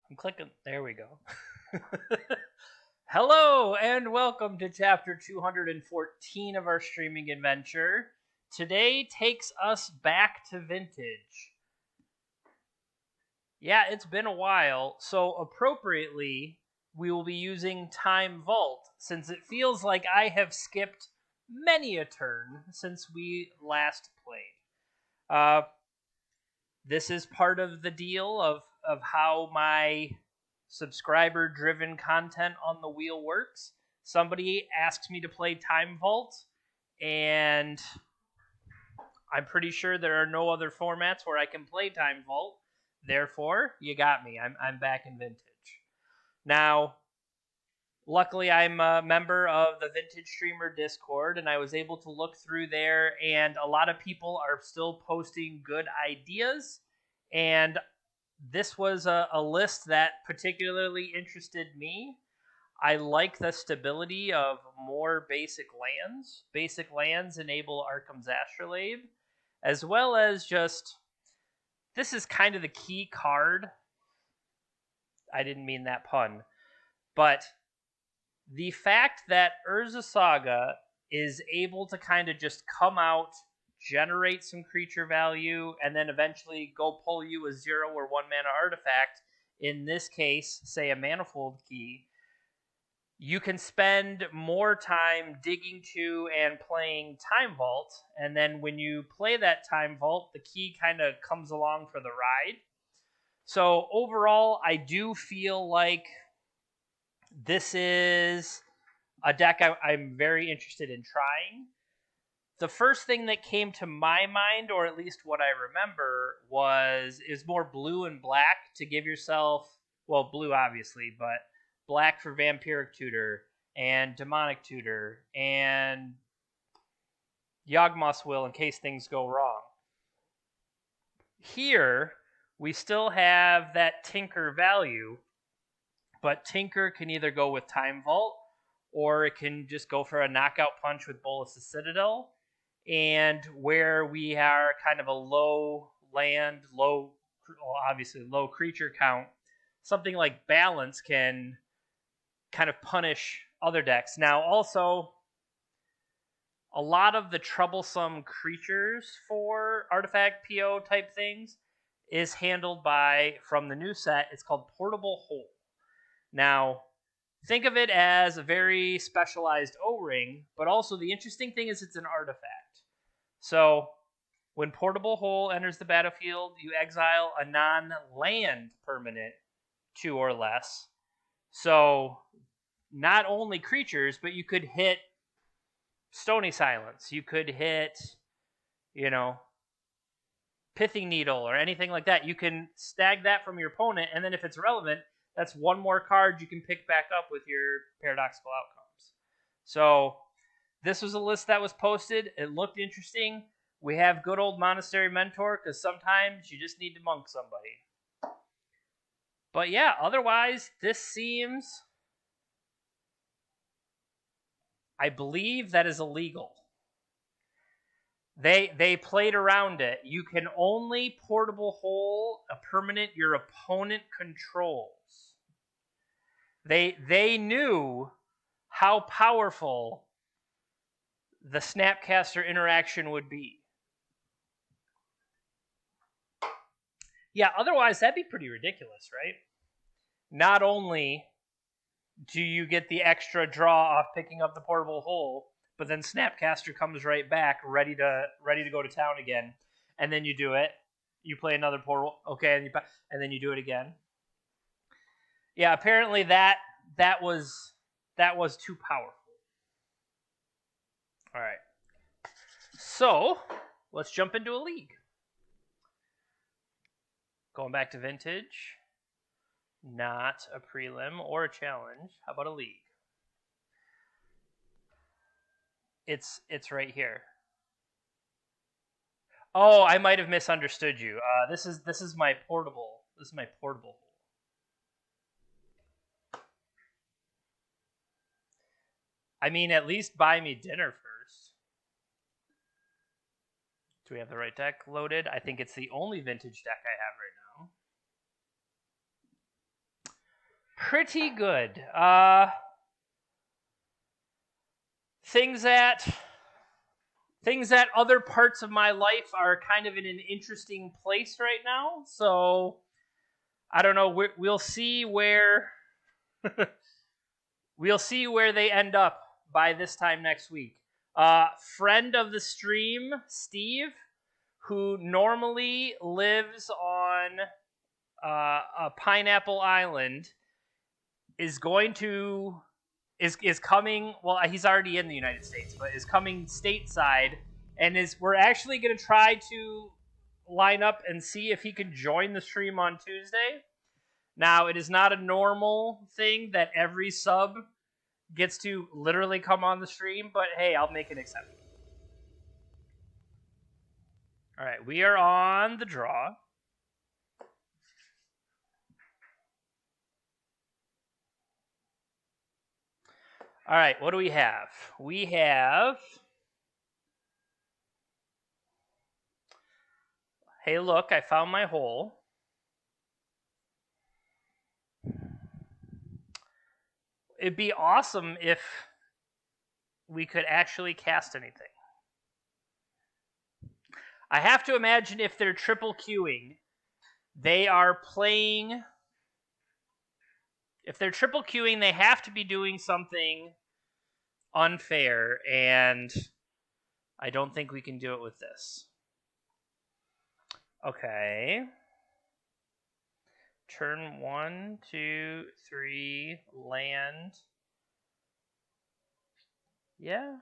I'm clicking. There we go. Hello, and welcome to chapter 214 of our streaming adventure. Today takes us back to vintage. Yeah, it's been a while, so appropriately, we will be using Time Vault since it feels like I have skipped many a turn since we last played. Uh, this is part of the deal of how my subscriber driven content on the wheel works. Somebody asks me to play Time Vault, and I'm pretty sure there are no other formats where I can play Time Vault. Therefore, you got me. I'm back in vintage. Now, luckily, I'm a member of the Vintage Streamer Discord, and I was able to look through there, and a lot of people are still posting good ideas. And this was a list that particularly interested me. I like the stability of more basic lands. Basic lands enable Arkham's Astrolabe, as well as just this is kind of the key card. I didn't mean that pun, but the fact that Urza Saga is able to kind of just come out, generate some creature value, and then eventually go pull you a 0 or 1 mana artifact, in this case, say a Manifold Key, you can spend more time digging to and playing Time Vault, and then when you play that Time Vault, the key kind of comes along for the ride. So overall, I do feel like this is a deck I'm very interested in trying. The first thing that came to my mind, or at least what I remember, is more blue and black to give yourself, well, blue obviously, but black for Vampiric Tutor and Demonic Tutor and Yawgmoth's Will in case things go wrong. Here, we still have that Tinker value, but Tinker can either go with Time Vault or it can just go for a knockout punch with Bolas' Citadel. And where we are kind of a low land, obviously low creature count, something like Balance can kind of punish other decks. Now, also, a lot of the troublesome creatures for artifact PO type things is handled by, from the new set, it's called Portable Hole. Now, think of it as a very specialized O-ring, but also the interesting thing is it's an artifact. So, when Portable Hole enters the battlefield, you exile a non-land permanent 2 or less. So, not only creatures, but you could hit Stony Silence. You could hit, Pithing Needle or anything like that. You can snag that from your opponent, and then if it's relevant, that's one more card you can pick back up with your Paradoxical Outcomes. So, this was a list that was posted. It looked interesting. We have good old Monastery Mentor because sometimes you just need to monk somebody. But yeah, otherwise, this seems... I believe that is illegal. They played around it. You can only Portable Hole a permanent your opponent controls. They knew how powerful the Snapcaster interaction would be. Yeah, otherwise that'd be pretty ridiculous, right? Not only do you get the extra draw off picking up the Portable Hole, but then Snapcaster comes right back, ready to go to town again, and then you do it. You play another portal, okay, and then you do it again. Yeah, apparently that was too powerful. All right, so let's jump into a league. Going back to vintage, not a prelim or a challenge. How about a league? It's right here. Oh, I might have misunderstood you. This is my portable. This is my portable. I mean, at least buy me dinner first. Do we have the right deck loaded? I think it's the only vintage deck I have right now. Pretty good. Things that other parts of my life are kind of in an interesting place right now. So I don't know. We'll see where we'll see where they end up by this time next week. Friend of the stream, Steve, who normally lives on a Pineapple Island, is coming. Well, he's already in the United States, but is coming stateside, and we're actually going to try to line up and see if he can join the stream on Tuesday. Now, it is not a normal thing that every sub gets to literally come on the stream, but hey, I'll make an exception. All right, we are on the draw. All right, what do we have? We have... Hey, look, I found my hole. It'd be awesome if we could actually cast anything. I have to imagine if they're triple queuing, they are playing... If they're triple queuing, they have to be doing something unfair, and I don't think we can do it with this. Okay. Turn 1, 2, 3, land. Yeah.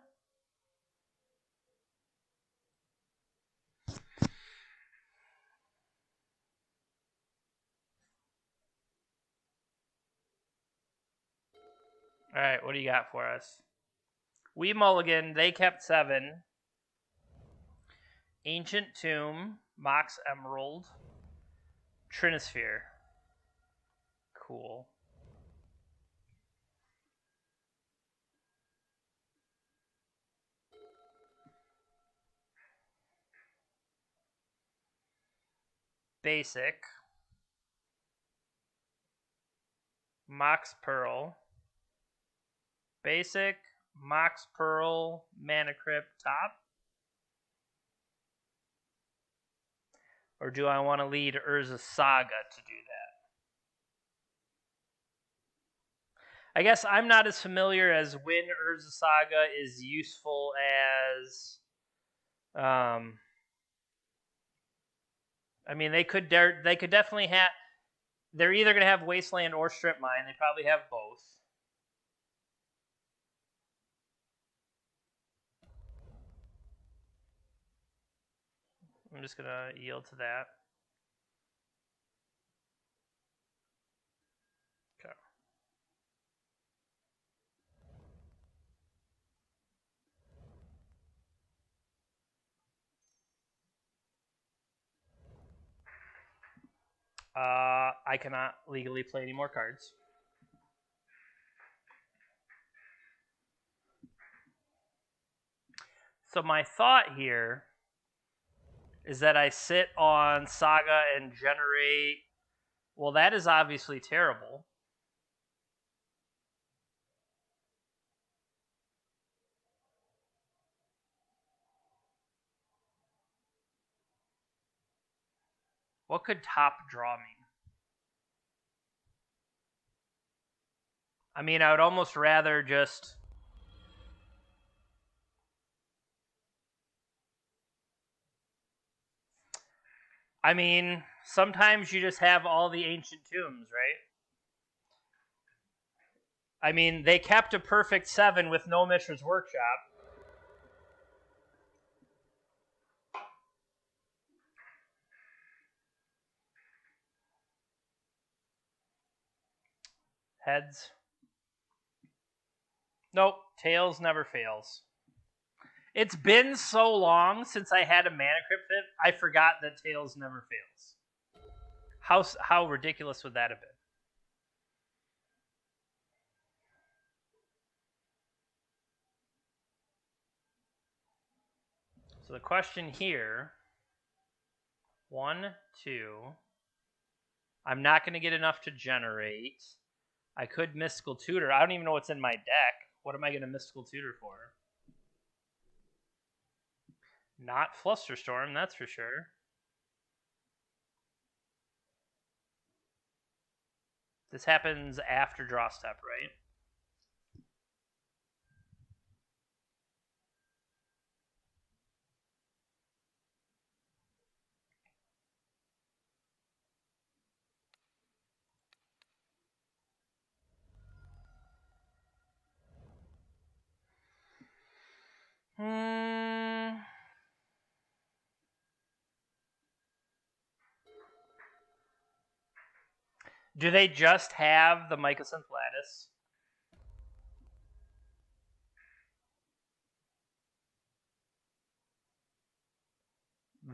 All right, what do you got for us? We mulligan, they kept 7. Ancient Tomb, Mox Emerald, Trinisphere. Cool. Basic. Mox Pearl. Basic, Mox Pearl, Mana Crypt, top. Or do I want to lead Urza Saga to do that? I guess I'm not as familiar as when Urza Saga is useful as... I mean, they could definitely have... They're either going to have Wasteland or Strip Mine. They probably have both. I'm just going to yield to that. Okay. I cannot legally play any more cards. So my thought here is that I sit on Saga and generate... Well, that is obviously terrible. What could top draw mean? I mean, I would almost rather just... I mean, sometimes you just have all the Ancient Tombs, right? I mean, they kept a perfect 7 with no Mishra's Workshop. Heads. Nope, tails never fails. It's been so long since I had a Mana Crypt fit, I forgot that tails never fails. How ridiculous would that have been? So the question here, 1, 2. I'm not going to get enough to generate. I could Mystical Tutor. I don't even know what's in my deck. What am I going to Mystical Tutor for? Not Flusterstorm, that's for sure. This happens after draw step, right? Do they just have the Mycosynth Lattice?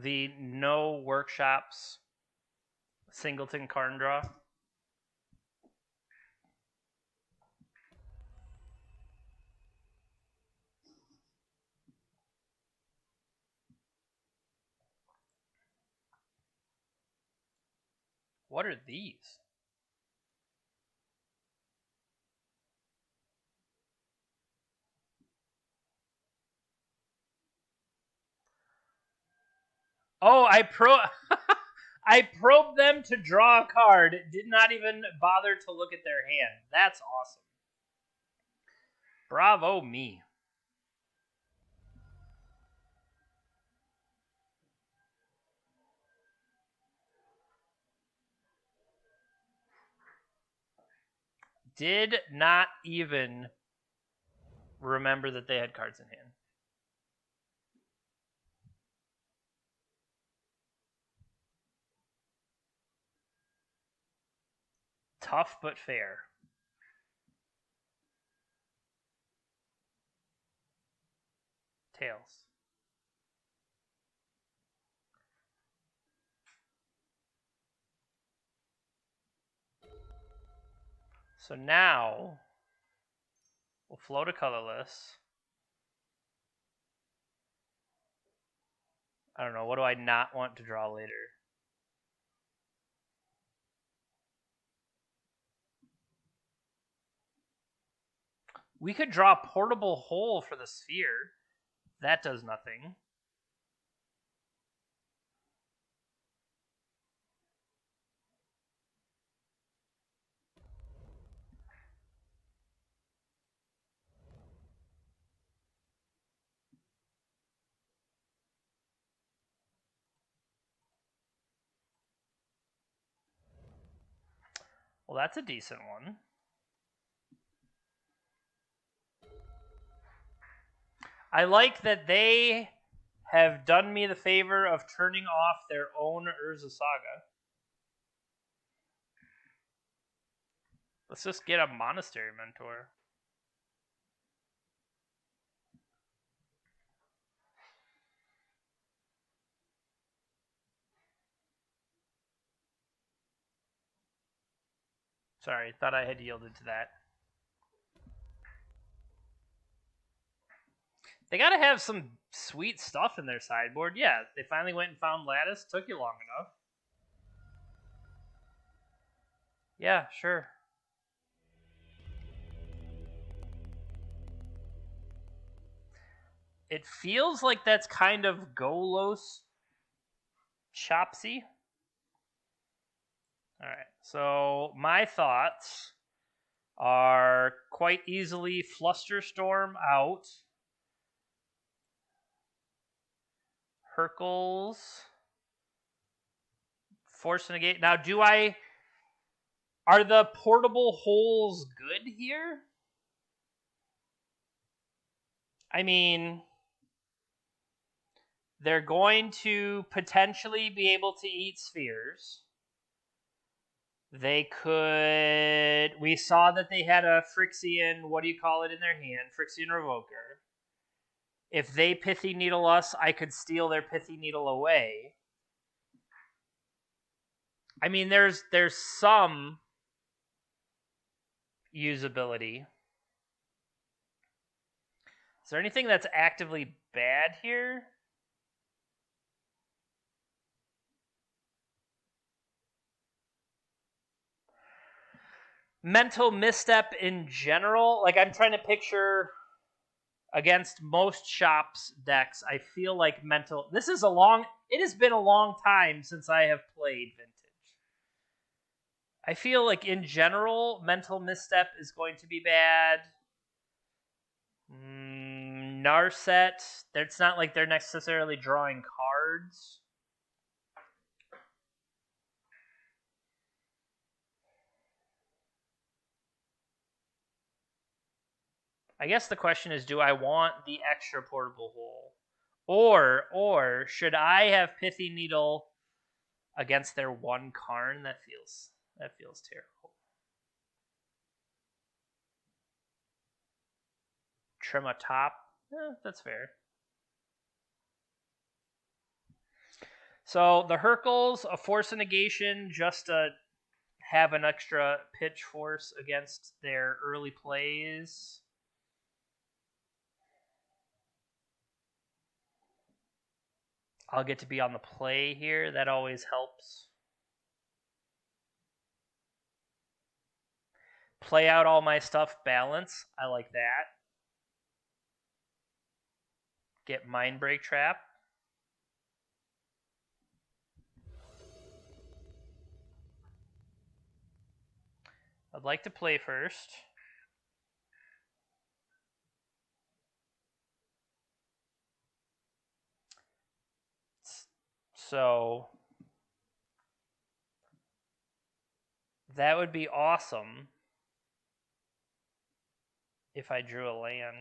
The no workshops singleton card draw? What are these? Oh, I probed them to draw a card. Did not even bother to look at their hand. That's awesome. Bravo me. Did not even remember that they had cards in hand. Tough but fair. Tails. So now we'll float a colorless. I don't know. What do I not want to draw later? We could draw Portable Hole for the sphere. That does nothing. Well, that's a decent one. I like that they have done me the favor of turning off their own Urza Saga. Let's just get a Monastery Mentor. Sorry, thought I had yielded to that. They gotta have some sweet stuff in their sideboard. Yeah, they finally went and found Lattice. Took you long enough. Yeah, sure. It feels like that's kind of Golos Chopsy. All right, so my thoughts are quite easily Flusterstorm out. Hercules. Force negate. Now, are the portable holes good here? I mean, they're going to potentially be able to eat spheres. They could. We saw that they had a Phyrexian, what do you call it in their hand? Phyrexian Revoker. If they Pithy Needle us, I could steal their Pithy Needle away. I mean, there's some usability. Is there anything that's actively bad here? mental misstep in general. Like, I'm trying to picture against most shops decks. I feel like mental. It has been a long time since I have played Vintage. I feel like in general, mental misstep is going to be bad. Narset, it's not like they're necessarily drawing cards. I guess the question is, do I want the extra portable hole? Or should I have Pithy Needle against their one Karn? That feels terrible. Trim a top? That's fair. So the Hercules, a force of negation just to have an extra pitch force against their early plays. I'll get to be on the play here. That always helps. Play out all my stuff, balance. I like that. Get Mindbreak Trap. I'd like to play first. So that would be awesome if I drew a land.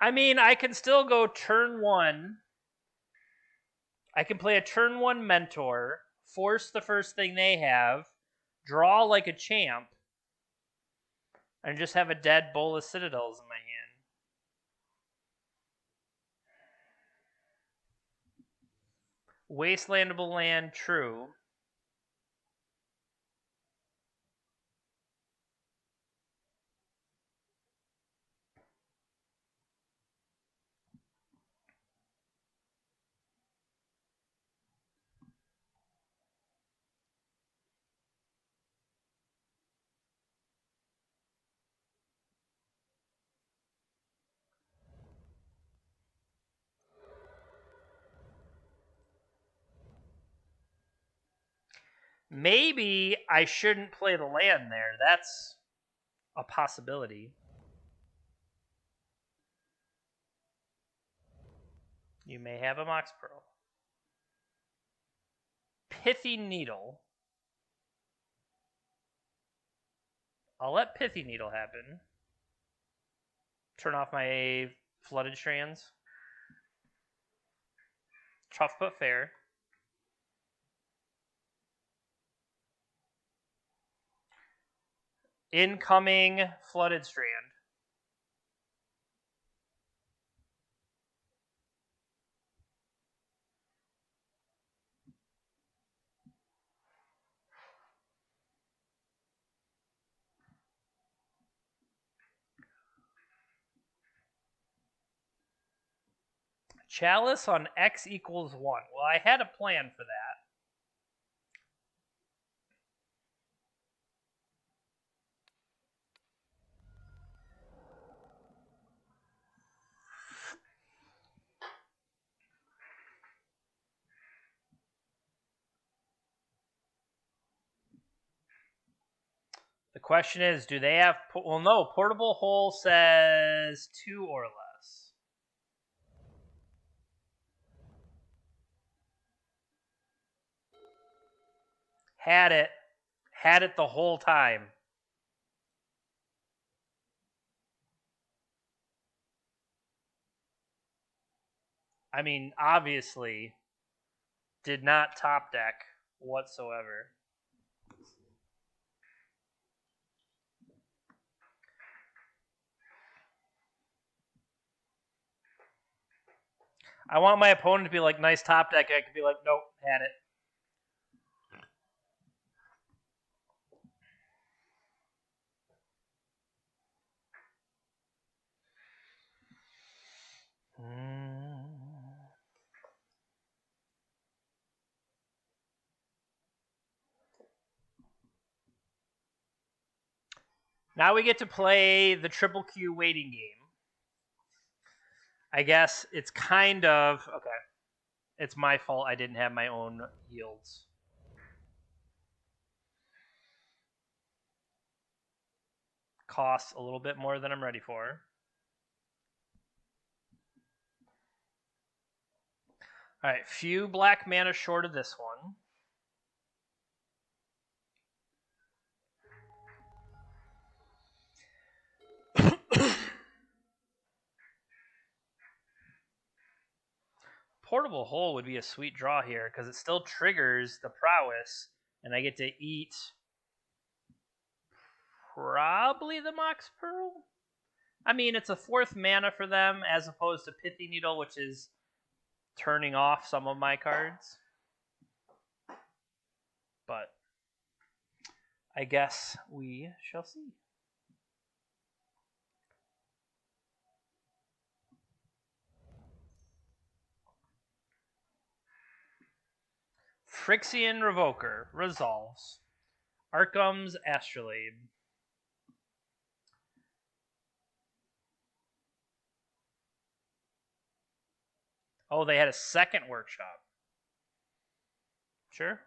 I mean, I can still go turn one. I can play a turn one Mentor, force the first thing they have, draw like a champ, and just have a dead Bolas Citadels in my hand. Wastelandable land, true. Maybe I shouldn't play the land there. That's a possibility. You may have a Mox Pearl. Pithy Needle. I'll let Pithy Needle happen. Turn off my Flooded Strands. Tough but fair. Incoming Flooded Strand. Chalice on X equals 1. Well, I had a plan for that. The question is, do they have... Well, no. Portable Hole says 2 or less. Had it. Had it the whole time. I mean, obviously, did not top deck whatsoever. I want my opponent to be like, nice top deck. I could be like, nope, had it. Now we get to play the Triple Q waiting game. I guess it's kind of... Okay. It's my fault I didn't have my own yields. Costs a little bit more than I'm ready for. Alright, few black mana short of this one. Portable Hole would be a sweet draw here because it still triggers the prowess, and I get to eat probably the Mox Pearl. I mean, it's a 4th mana for them as opposed to Pithy Needle, which is turning off some of my cards. But I guess we shall see. Phyrexian Revoker resolves. Arcum's Astrolabe. Oh, they had a second workshop. Sure.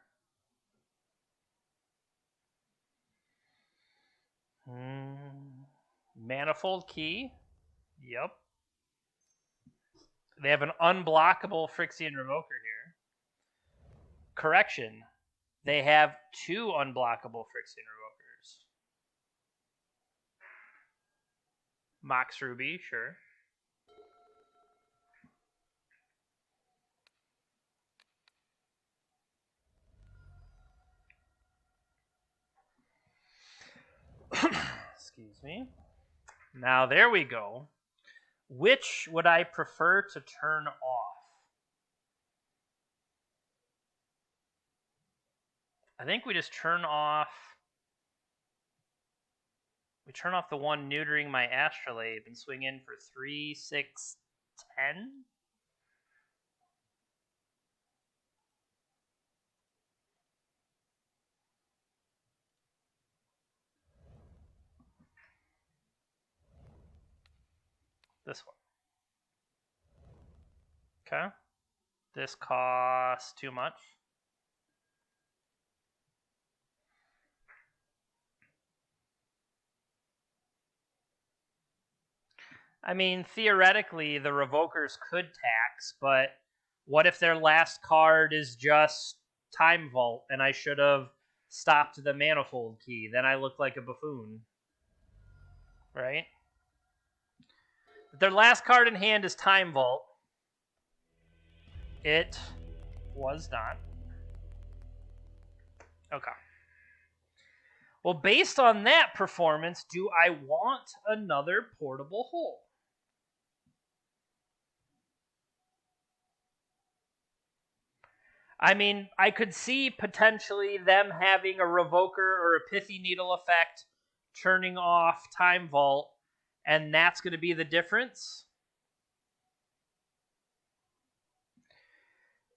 Manifold Key. Yep. They have an unblockable Phyrexian Revoker here. Correction. They have 2 unblockable Phyrexian Revokers. Mox Ruby, sure. Excuse me. Now, there we go. Which would I prefer to turn off? I think we just turn off... We turn off the one neutering my Astrolabe and swing in for 3, 6, 10? This one. Okay. This costs too much. I mean, theoretically, the Revokers could tax, but what if their last card is just Time Vault, and I should have stopped the Manifold Key? Then I look like a buffoon. Right? If their last card in hand is Time Vault. It was not. Okay. Well, based on that performance, do I want another Portable Hole? I mean, I could see potentially them having a Revoker or a Pithy Needle effect turning off Time Vault, and that's going to be the difference.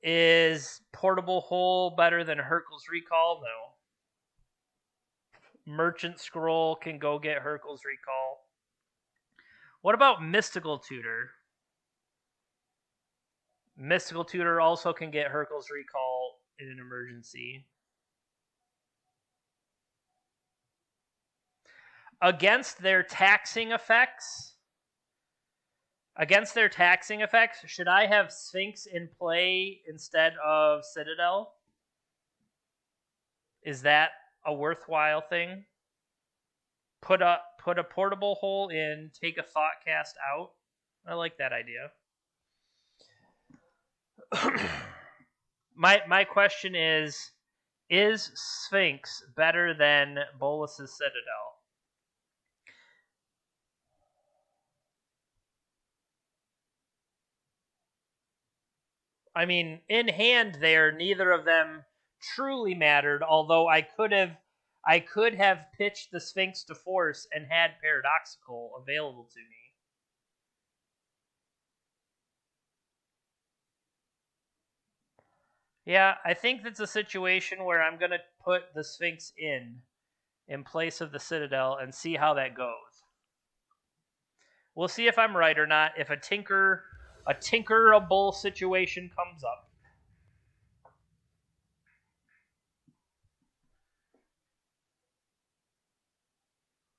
Is Portable Hole better than Hurkyl's Recall? No. Merchant Scroll can go get Hurkyl's Recall. What about Mystical Tutor? Mystical Tutor also can get Hurkyl's Recall in an emergency. Against their taxing effects, should I have Sphinx in play instead of Citadel? Is that a worthwhile thing? Put a Portable Hole in, take a Thoughtcast out. I like that idea. My question is Sphinx better than Bolas's Citadel? I mean, in hand there, neither of them truly mattered, although I could have pitched the Sphinx to Force and had Paradoxical available to me. Yeah, I think that's a situation where I'm going to put the Sphinx in in place of the Citadel and see how that goes. We'll see if I'm right or not, if a tinkerable situation comes up.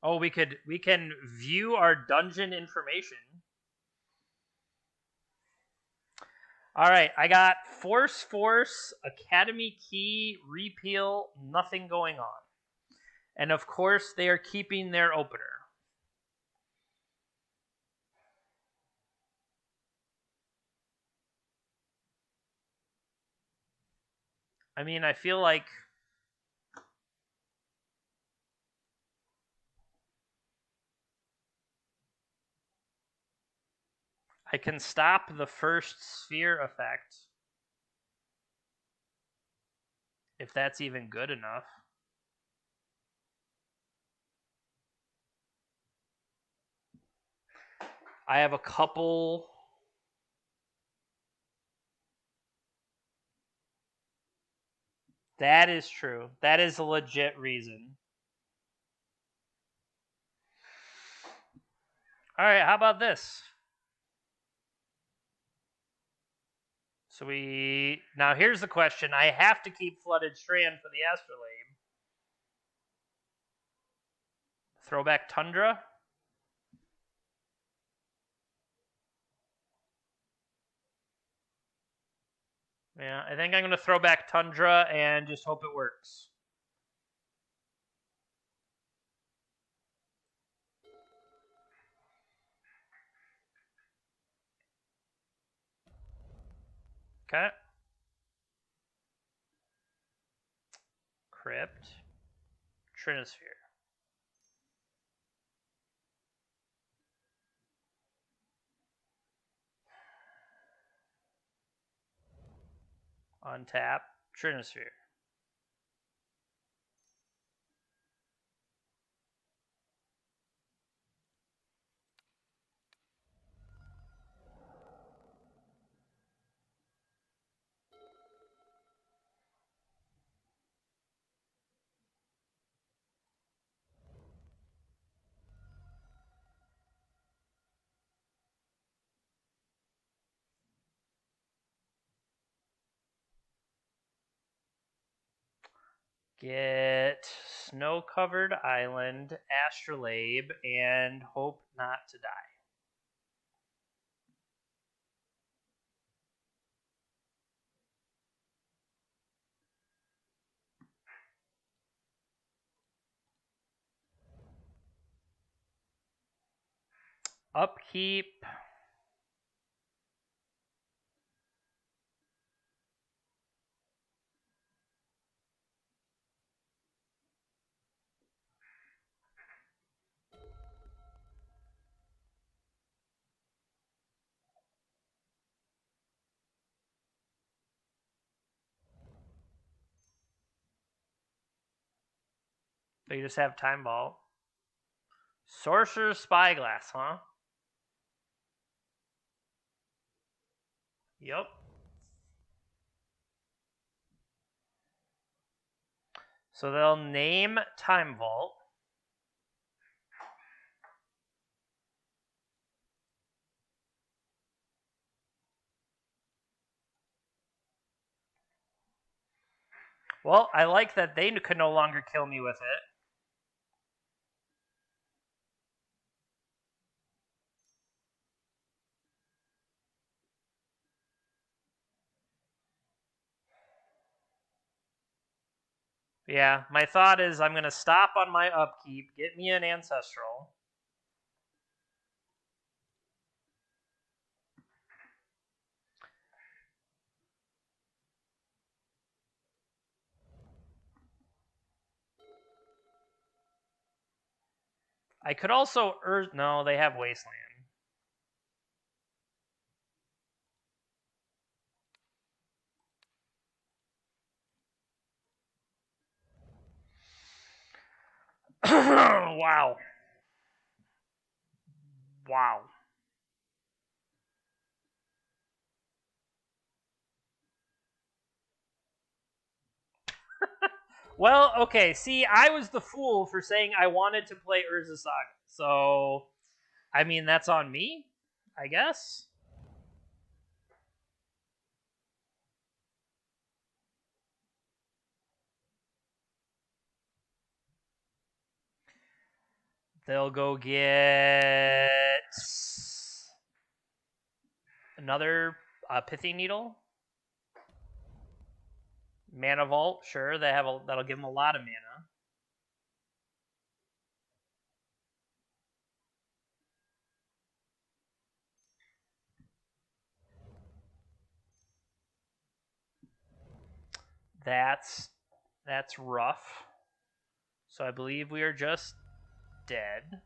Oh, we can view our dungeon information. All right, I got Force, Academy Key, Repeal, nothing going on. And of course, they are keeping their opener. I mean, I feel like I can stop the first sphere effect if that's even good enough. I have a couple. That is true. That is a legit reason. All right, how about this? So now here's the question. I have to keep Flooded Strand for the Astrolabe. Throwback Tundra. Yeah, I think I'm going to throw back Tundra and just hope it works. Okay. Crypt. Trinisphere. Untap. Trinisphere. Get Snow-Covered Island, Astrolabe, and hope not to die. Upkeep. So you just have Time Vault. Sorcerer's Spyglass, huh? Yep. So they'll name Time Vault. Well, I like that they could no longer kill me with it. Yeah, my thought is I'm going to stop on my upkeep, get me an Ancestral. I could also no, they have Wasteland. Wow. Wow. Well, okay. See, I was the fool for saying I wanted to play Urza Saga. So, I mean, that's on me, I guess. They'll go get another Pithy Needle. Mana Vault, sure. That'll give them a lot of mana. That's rough. So I believe we are just dead.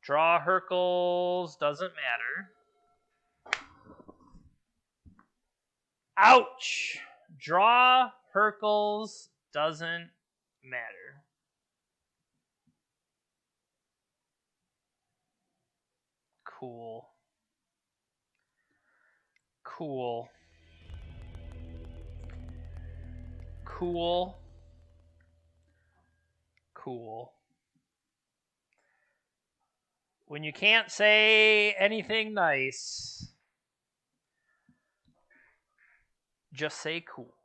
Draw Hercules, doesn't matter. Ouch! Draw Hercules, doesn't matter. Cool. Cool. Cool. Cool. When you can't say anything nice, just say cool.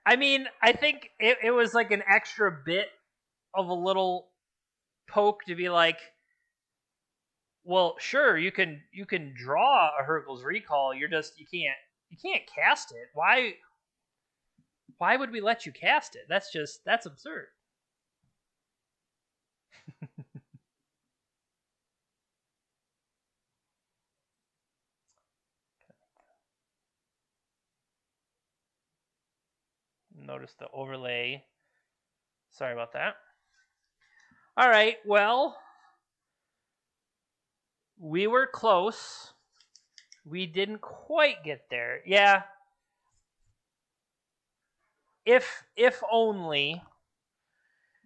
I mean, I think it was like an extra bit of a little poke to be like, well, sure, you can draw a Hercules Recall. You can't cast it. Why would we let you cast it? That's absurd. Notice the overlay. Sorry about that. All right, well, we were close. We didn't quite get there. Yeah. If only,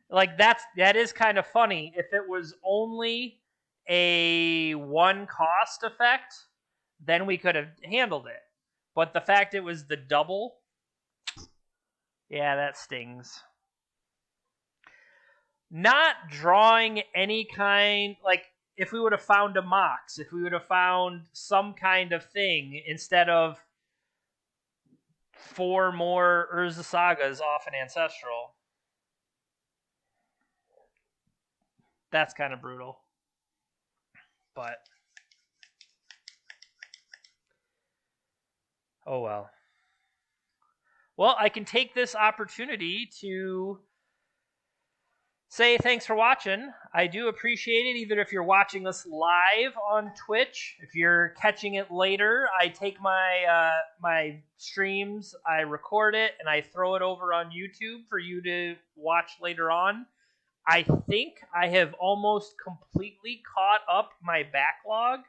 like that is kind of funny. If it was only a one cost effect, then we could have handled it. But the fact it was the double, yeah, that stings. Not drawing any kind, like, if we would have found a Mox, if we would have found some kind of thing instead of 4 more Urza Sagas off an Ancestral, that's kind of brutal. But, oh well. Well, I can take this opportunity to say thanks for watching. I do appreciate it, even if you're watching us live on Twitch. If you're catching it later, I take my streams, I record it, and I throw it over on YouTube for you to watch later on. I think I have almost completely caught up my backlog.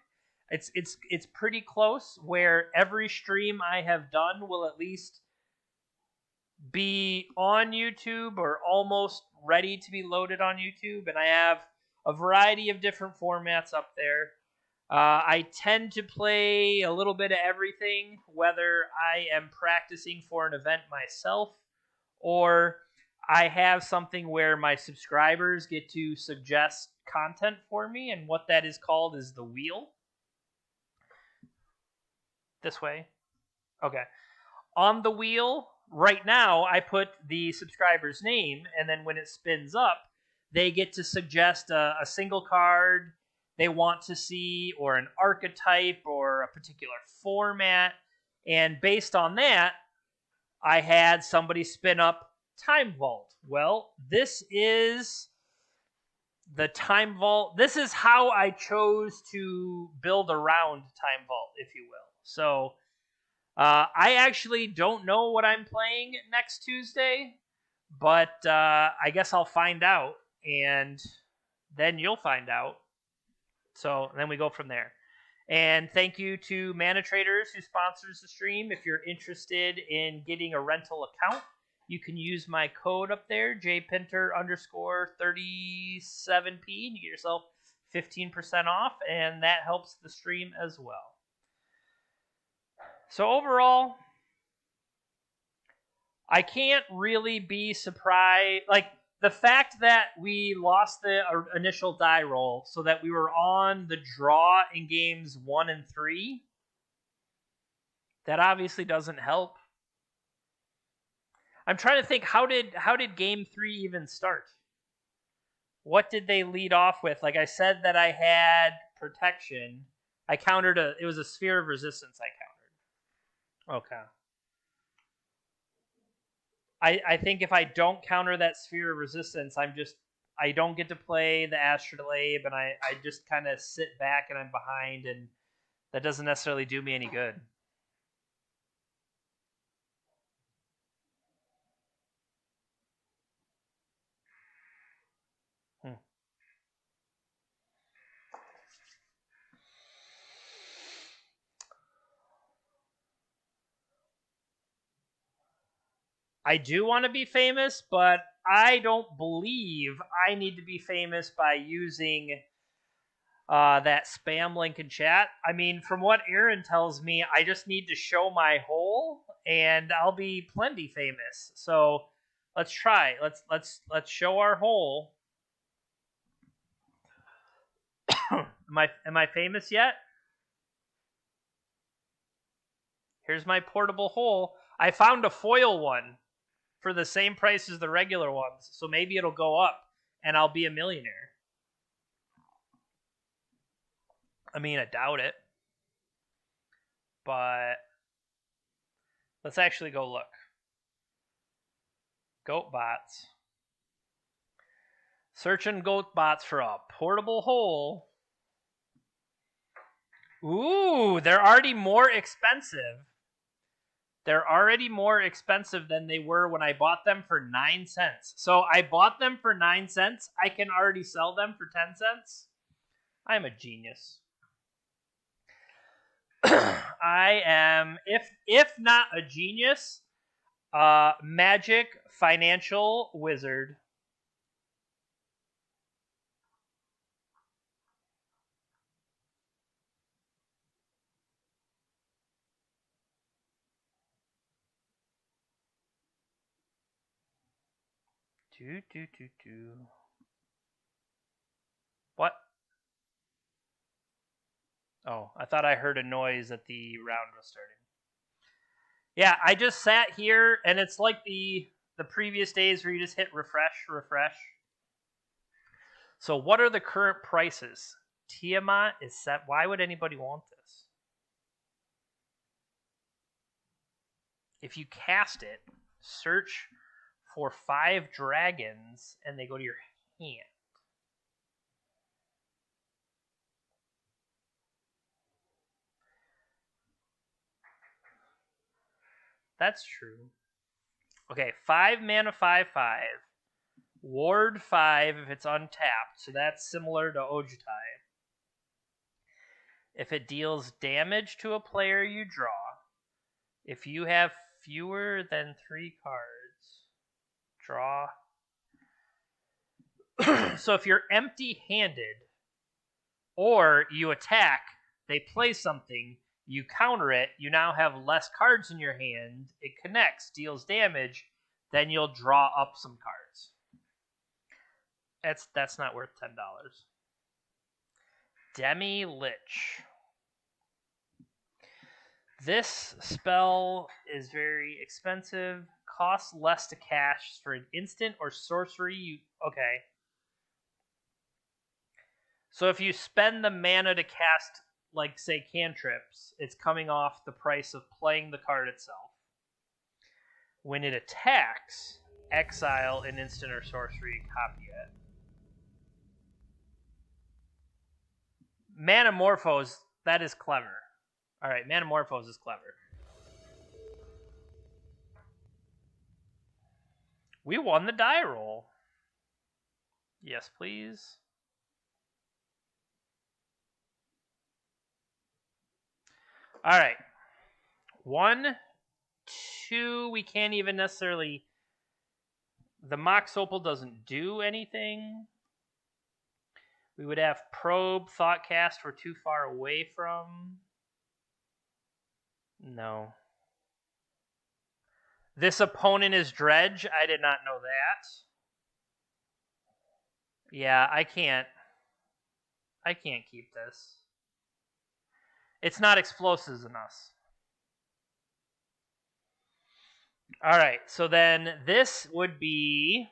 It's pretty close, where every stream I have done will at least be on YouTube or almost ready to be loaded on YouTube, and I have a variety of different formats up there. I tend to play a little bit of everything, whether I am practicing for an event myself or I have something where my subscribers get to suggest content for me, and what that is called is the wheel. This way. Okay. On the wheel, right now, I put the subscriber's name, and then when it spins up, they get to suggest a single card they want to see, or an archetype, or a particular format. And based on that, I had somebody spin up Time Vault. Well, this is the Time Vault. This is how I chose to build around Time Vault, if you will. So, I actually don't know what I'm playing next Tuesday, but I guess I'll find out, and then you'll find out. So then we go from there. And thank you to Mana Traders, who sponsors the stream. If you're interested in getting a rental account, you can use my code up there, jpinter_37p, and you get yourself 15% off, and that helps the stream as well. So overall, I can't really be surprised. Like, the fact that we lost the initial die roll so that we were on the draw in games 1 and 3, that obviously doesn't help. I'm trying to think, how did game 3 even start? What did they lead off with? Like, I said that I had protection. I countered it was a sphere of resistance I countered. Okay. I think if I don't counter that sphere of resistance, I don't get to play the Astrolabe, and I just kind of sit back and I'm behind, and that doesn't necessarily do me any good. I do want to be famous, but I don't believe I need to be famous by using that spam link in chat. I mean, from what Aaron tells me, I just need to show my hole, and I'll be plenty famous. So let's try. Let's show our hole. Am I famous yet? Here's my portable hole. I found a foil one for the same price as the regular ones, so maybe it'll go up and I'll be a millionaire. I mean, I doubt it. But let's actually go look. Goatbots. Searching Goatbots for a portable hole. Ooh, they're already more expensive. They're already more expensive than they were when I bought them for 9 cents. So I bought them for 9 cents. I can already sell them for 10 cents. I'm a genius. I am, if not a genius, magic financial wizard. What? Oh, I thought I heard a noise that the round was starting. Yeah, I just sat here, and it's like the previous days where you just hit refresh. So what are the current prices? Tiamat is set. Why would anybody want this? If you cast it, search for 5 dragons, and they go to your hand. That's true. Okay, 5 mana, 5/5. Ward 5 if it's untapped, so that's similar to Ojutai. If it deals damage to a player you draw, if you have fewer than 3 cards, draw. So if you're empty-handed, or you attack, they play something, you counter it, you now have less cards in your hand, it connects, deals damage, then you'll draw up some cards. That's not worth $10. Demi Lich. This spell is very expensive, costs less to cast for an instant or sorcery. Okay. So if you spend the mana to cast, like, say, cantrips, it's coming off the price of playing the card itself. When it attacks, exile an instant or sorcery and copy it. Manamorphose, that is clever. Alright, Manamorphose is clever. We won the die roll. Yes, please. Alright. 1, 2, we can't even necessarily... The Mox Opal doesn't do anything. We would have Probe, Thoughtcast we're too far away from. No. This opponent is Dredge. I did not know that. Yeah, I can't keep this. It's not explosives enough. All right, so then this would be...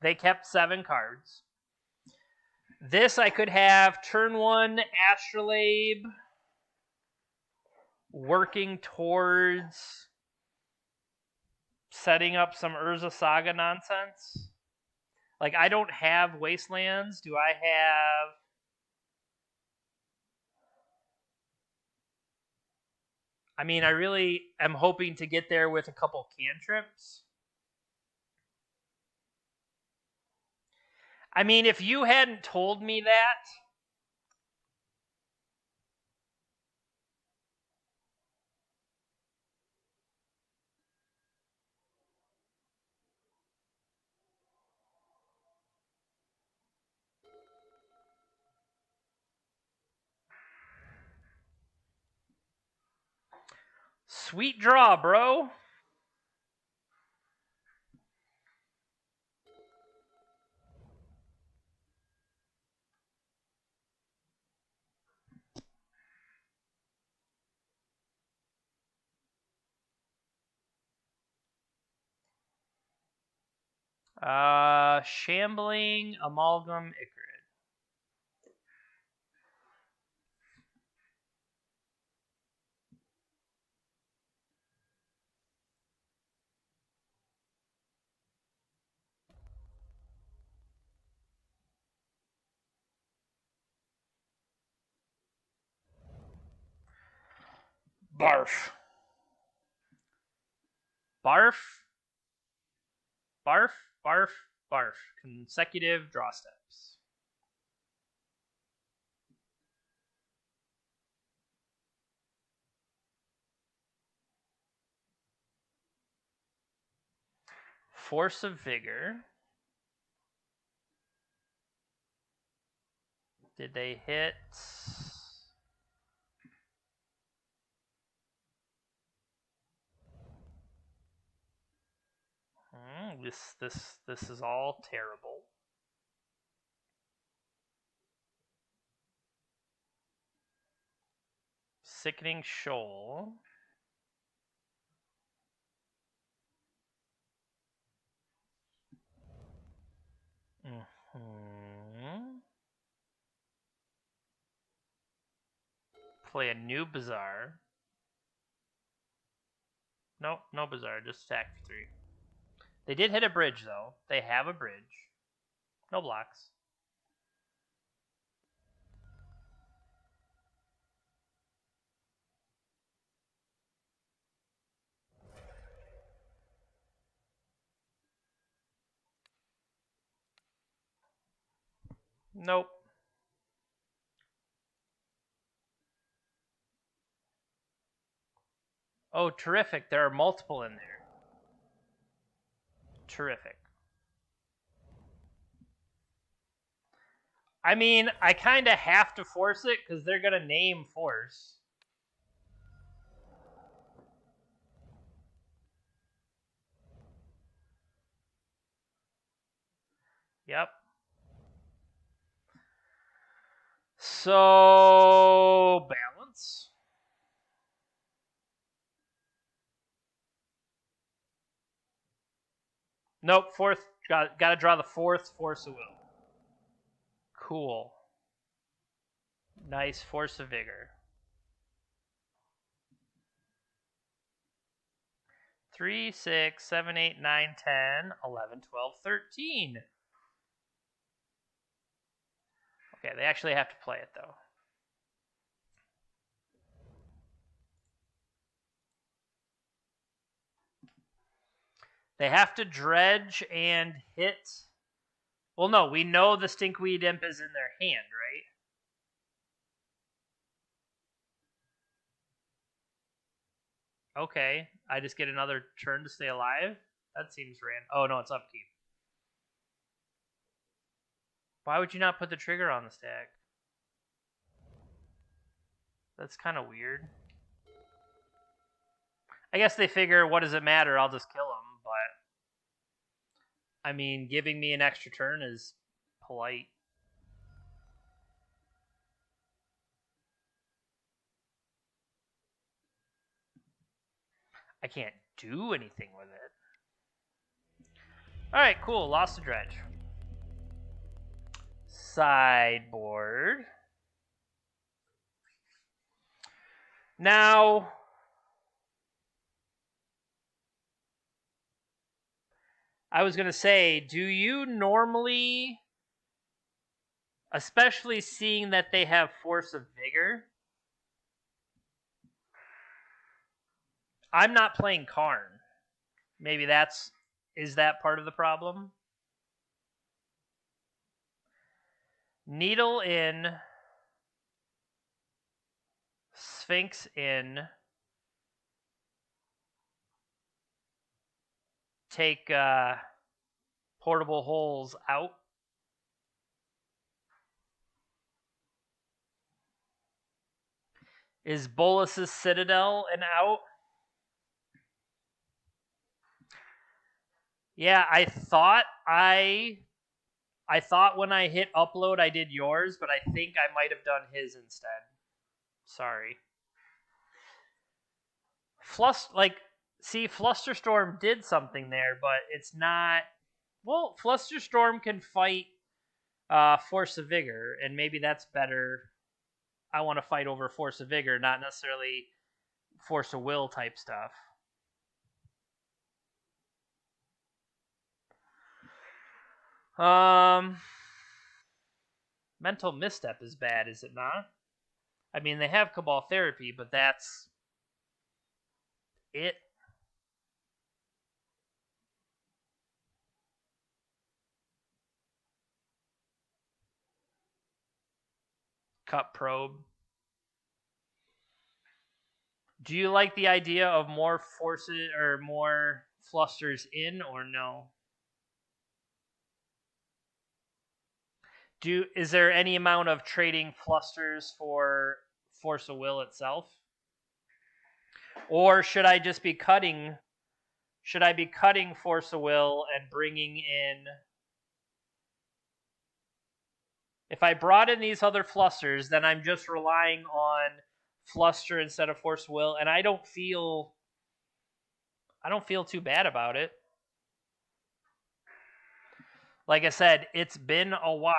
They kept 7 cards. This I could have turn 1 Astrolabe working towards setting up some Urza Saga nonsense. Like, I don't have Wastelands. Do I have... I mean, I really am hoping to get there with a couple cantrips. I mean, if you hadn't told me that... Sweet draw, bro. Shambling Amalgam Ichrid. Barf. Barf. Barf. Barf. Barf. Consecutive draw steps. Force of Vigor. Did they hit? This is all terrible. Sickening Shoal. Play a new Bazaar. Nope, no Bazaar, just attack for 3. They did hit a bridge, though. They have a bridge. No blocks. Nope. Oh, terrific. There are multiple in there. Terrific. I mean, I kind of have to force it because they're going to name Force. Yep. So, balance. Nope, 4th. Got to draw the 4th Force of Will. Cool. Nice Force of Vigor. 3, 6, 7, 8, 9, 10, 11, 12, 13. Okay, they actually have to play it, though. They have to dredge and hit. Well, no, we know the Stinkweed Imp is in their hand, right? Okay, I just get another turn to stay alive? That seems random. Oh, no, it's upkeep. Why would you not put the trigger on the stack? That's kind of weird. I guess they figure, what does it matter? I'll just kill him. But I mean, giving me an extra turn is polite. I can't do anything with it. All right, cool. Lost the dredge. Sideboard. Now, I was going to say, do you normally, especially seeing that they have Force of Vigor, I'm not playing Karn. Maybe is that part of the problem? Needle in, Sphinx in, take portable holes out. Is Bolus's Citadel an out? Yeah, I thought when I hit upload I did yours, but I think I might have done his instead. Sorry. Flusterstorm did something there, but it's not. Well, Flusterstorm can fight Force of Vigor, and maybe that's better. I want to fight over Force of Vigor, not necessarily Force of Will type stuff. Mental Misstep is bad, is it not? I mean, they have Cabal Therapy, but that's it. Cut Probe. Do you like the idea of more forces or more flusters in, or no? Is there any amount of trading flusters for Force of Will itself? Or should I just be cutting? Should I be cutting Force of Will and bringing in? If I brought in these other flusters, then I'm just relying on Fluster instead of Force of Will, and I don't feel too bad about it. Like I said, it's been a while.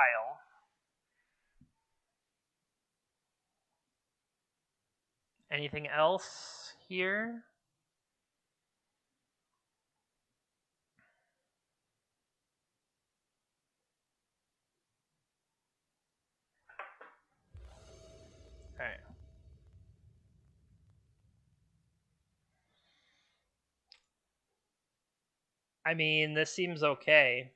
Anything else here? All right. I mean, this seems okay.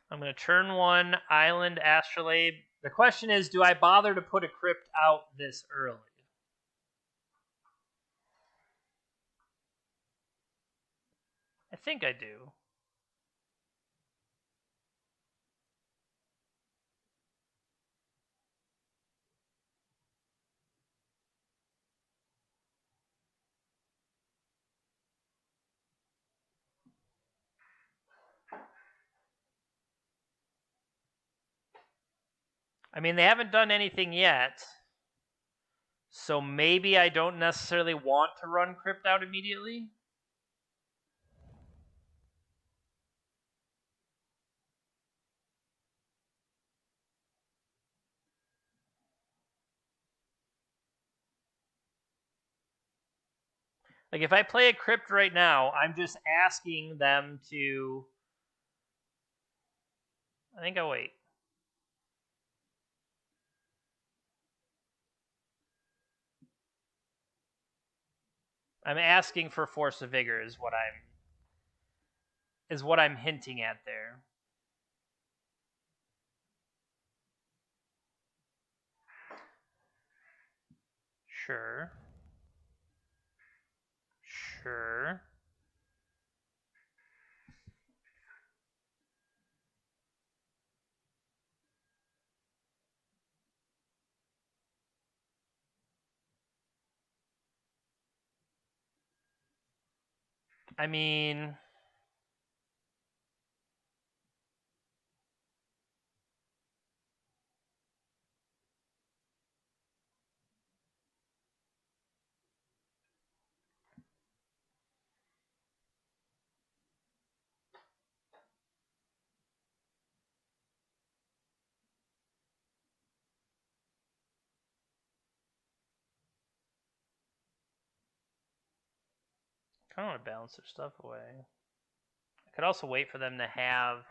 I'm going to turn 1, Island, Astrolabe. The question is, do I bother to put a Crypt out this early? I think I do. I mean, they haven't done anything yet, so maybe I don't necessarily want to run Crypt out immediately. Like, if I play a Crypt right now, I'm just asking them to... I think I'll wait. I'm asking for Force of Vigor is what I'm hinting at there. Sure. Sure. I mean, I kind of want to balance their stuff away. I could also wait for them to have.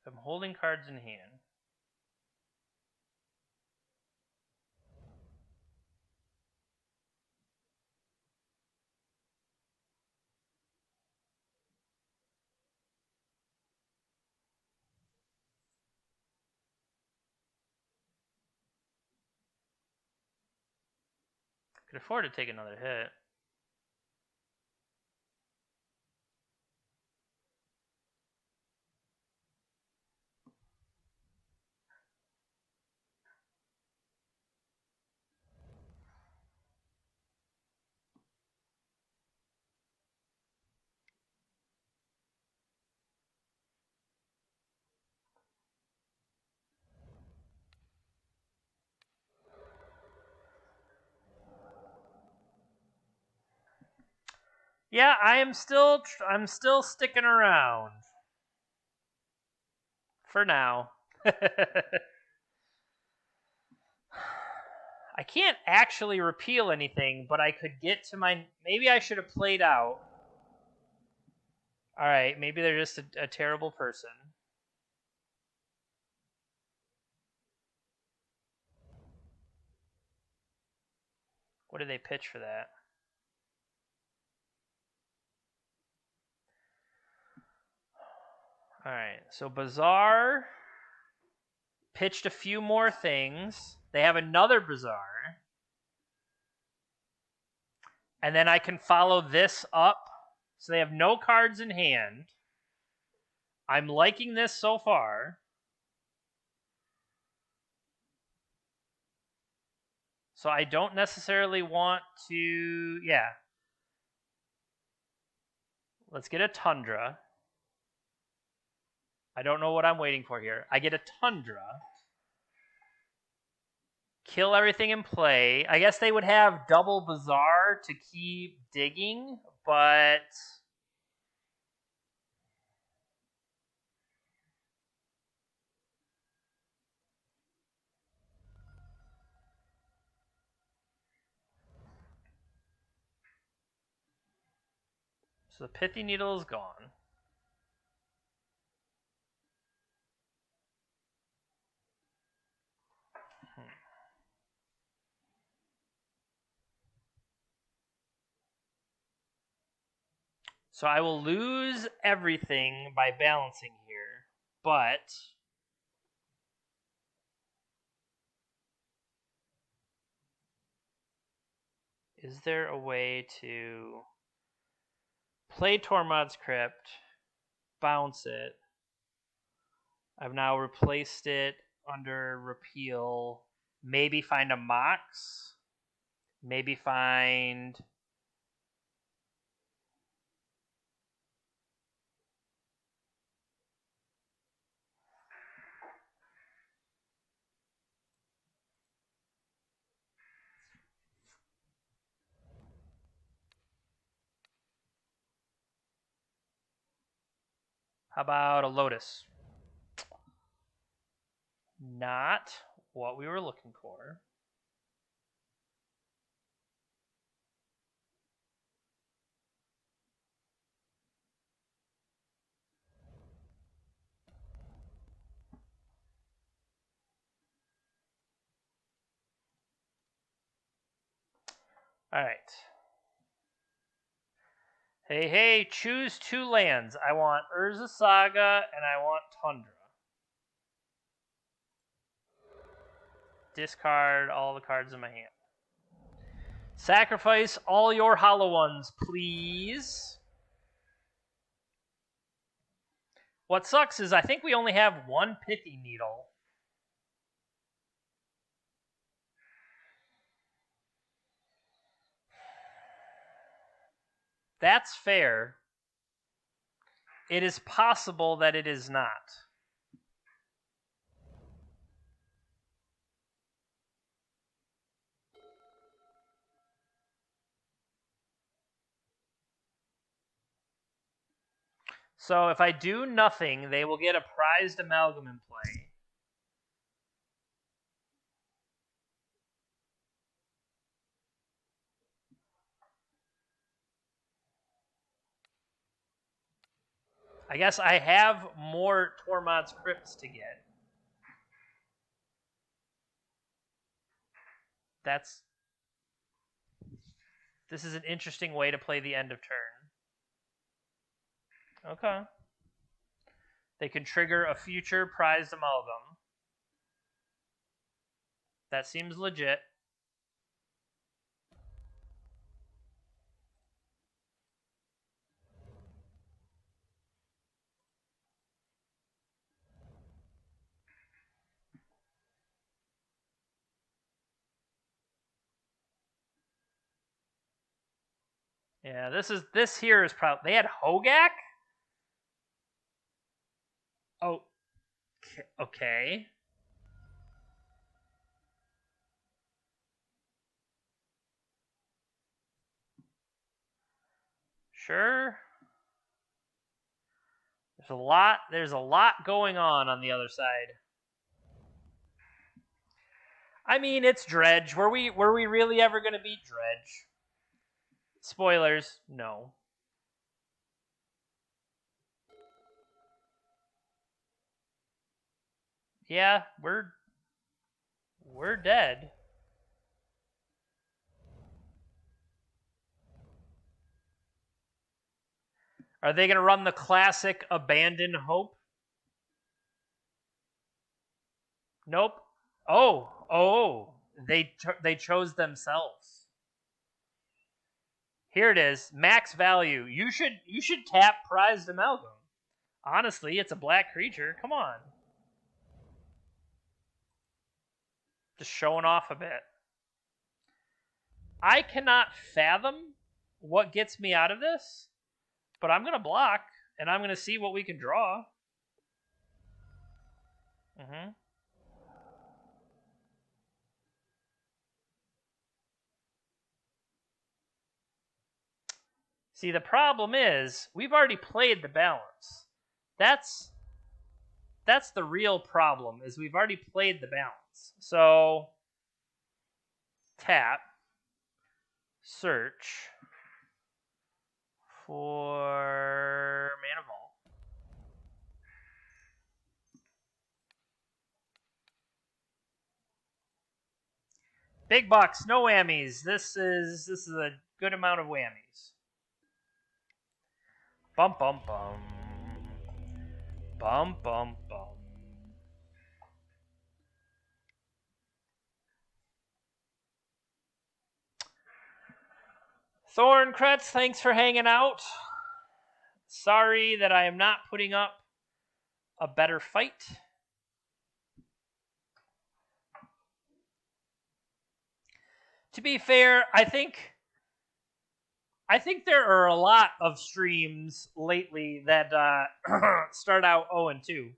I'm holding cards in hand. Could afford to take another hit. Yeah, I'm still sticking around for now. I can't actually repeal anything, but I could get to my. Maybe I should have played out. All right, maybe they're just a terrible person. What did they pitch for that? All right, so Bazaar pitched a few more things. They have another Bazaar. And then I can follow this up. So they have no cards in hand. I'm liking this so far. So I don't necessarily want to. Yeah. Let's get a Tundra. I don't know what I'm waiting for here. I get a Tundra. Kill everything in play. I guess they would have double Bazaar to keep digging, but. So the Pithy Needle is gone. So I will lose everything by balancing here, but is there a way to play Tormod's Crypt, bounce it? I've now replaced it under repeal. Maybe find a Mox. Maybe find. How about a Lotus? Not what we were looking for. All right. Hey, choose 2 lands. I want Urza Saga and I want Tundra. Discard all the cards in my hand. Sacrifice all your hollow ones, please. What sucks is I think we only have 1 Pithy Needle. That's fair. It is possible that it is not. So if I do nothing, they will get a prized amalgam in play. I guess I have more Tormod's Crypts to get. This is an interesting way to play the end of turn. Okay. They can trigger a future prized amalgam. That seems legit. Yeah, this here is probably they had Hogak. Oh, okay. Sure. There's a lot going on the other side. I mean, it's Dredge. Were we really ever going to beat Dredge? Spoilers, no. Yeah, we're dead. Are they going to run the classic Abandon Hope? Nope. Oh, they chose themselves. Here it is, max value. You should tap prized amalgam. Honestly, it's a black creature. Come on. Just showing off a bit. I cannot fathom what gets me out of this, but I'm going to block, and I'm going to see what we can draw. Mm-hmm. See, the problem is we've already played the balance. That's the real problem, is we've already played the balance. So tap, search for Mana Vault. Big bucks, no whammies. This is a good amount of whammies. Bum bum bum. Bum bum bum. Thornkretz, thanks for hanging out. Sorry that I am not putting up a better fight. To be fair, I think there are a lot of streams lately that start out 0-2.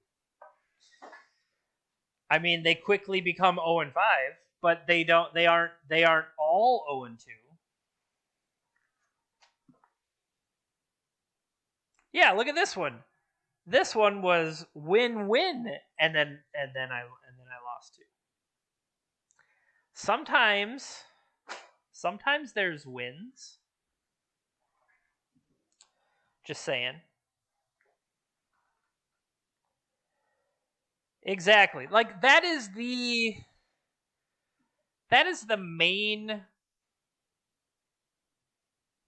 I mean, they quickly become 0-5, but they aren't all 0-2. Yeah, look at this one. This one was win-win, and then I lost two. Sometimes there's wins. Just saying. Exactly. Like that is the main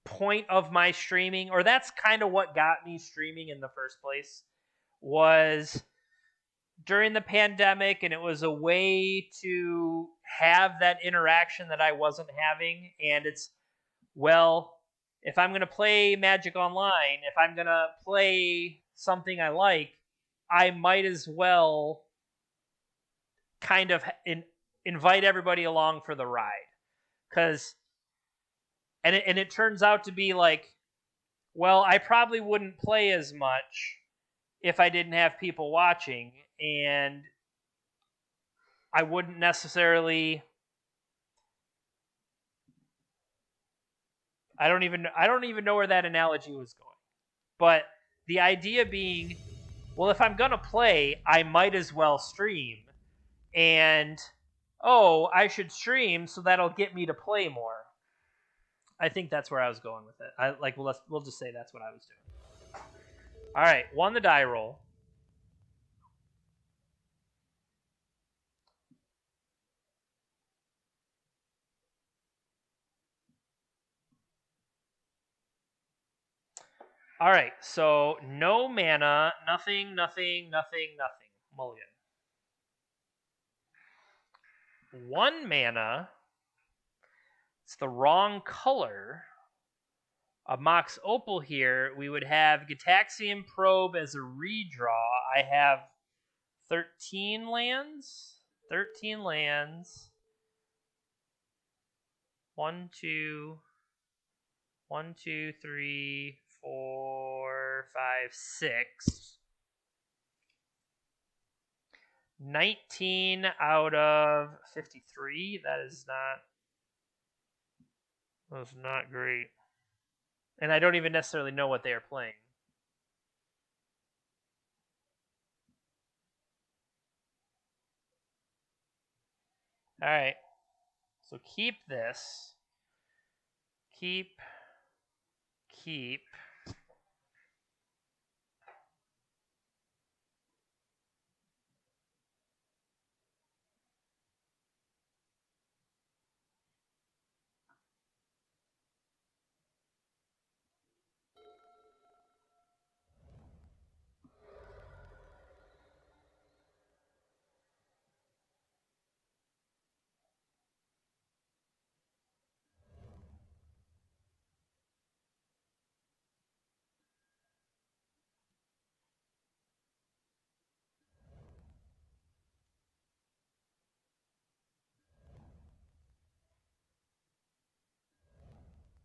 point of my streaming, or that's kind of what got me streaming in the first place, was during the pandemic, and it was a way to have that interaction that I wasn't having. And it's, well, if I'm going to play Magic Online, if I'm going to play something I like, I might as well kind of invite everybody along for the ride. And it turns out to be like Well, I probably wouldn't play as much if I didn't have people watching, and I wouldn't necessarily. I don't even know where that analogy was going. But the idea being, well, if I'm gonna play, I might as well stream. And I should stream so that'll get me to play more. I think that's where I was going with it. We'll just say that's what I was doing. All right, won the die roll. All right, so no mana, nothing. Mulligan. 1 mana. It's the wrong color. A Mox Opal here. We would have Gitaxian Probe as a redraw. I have 13 lands. 13 lands. 1, 2, 1, 2, 3, 4, 5, 6. 19 out of 53. That's not great. And I don't even necessarily know what they are playing. All right. So keep this. Keep.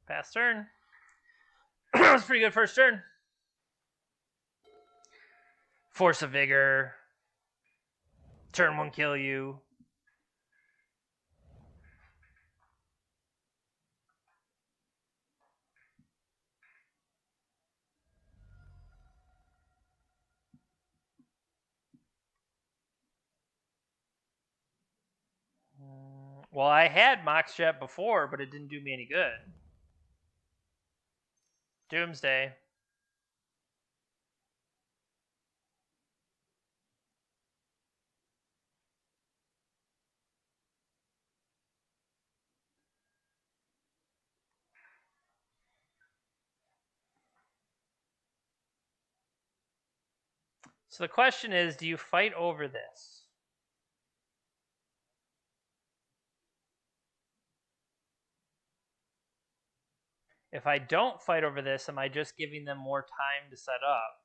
Pass turn. That was pretty good first turn. Force of Vigor. Turn 1 kill you. Well, I had Mox Jet before, but it didn't do me any good. Doomsday. So the question is, do you fight over this? If I don't fight over this, am I just giving them more time to set up?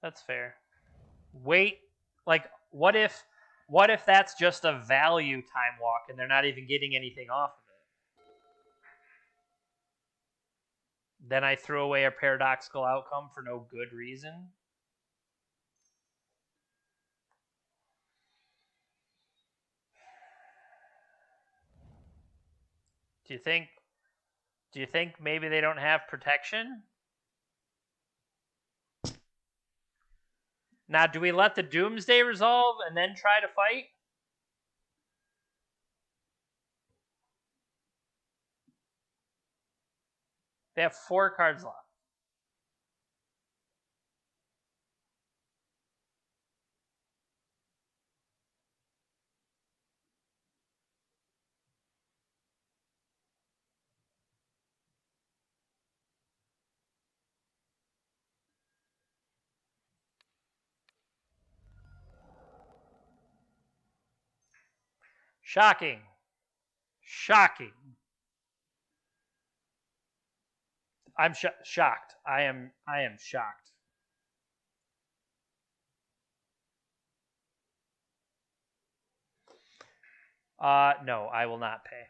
That's fair. Wait, like what if that's just a value time walk and they're not even getting anything off of it? Then I throw away a paradoxical outcome for no good reason. Do you think maybe they don't have protection? Now, do we let the Doomsday resolve and then try to fight? They have 4 cards left. Shocking. I'm shocked. I am shocked. No, I will not pay.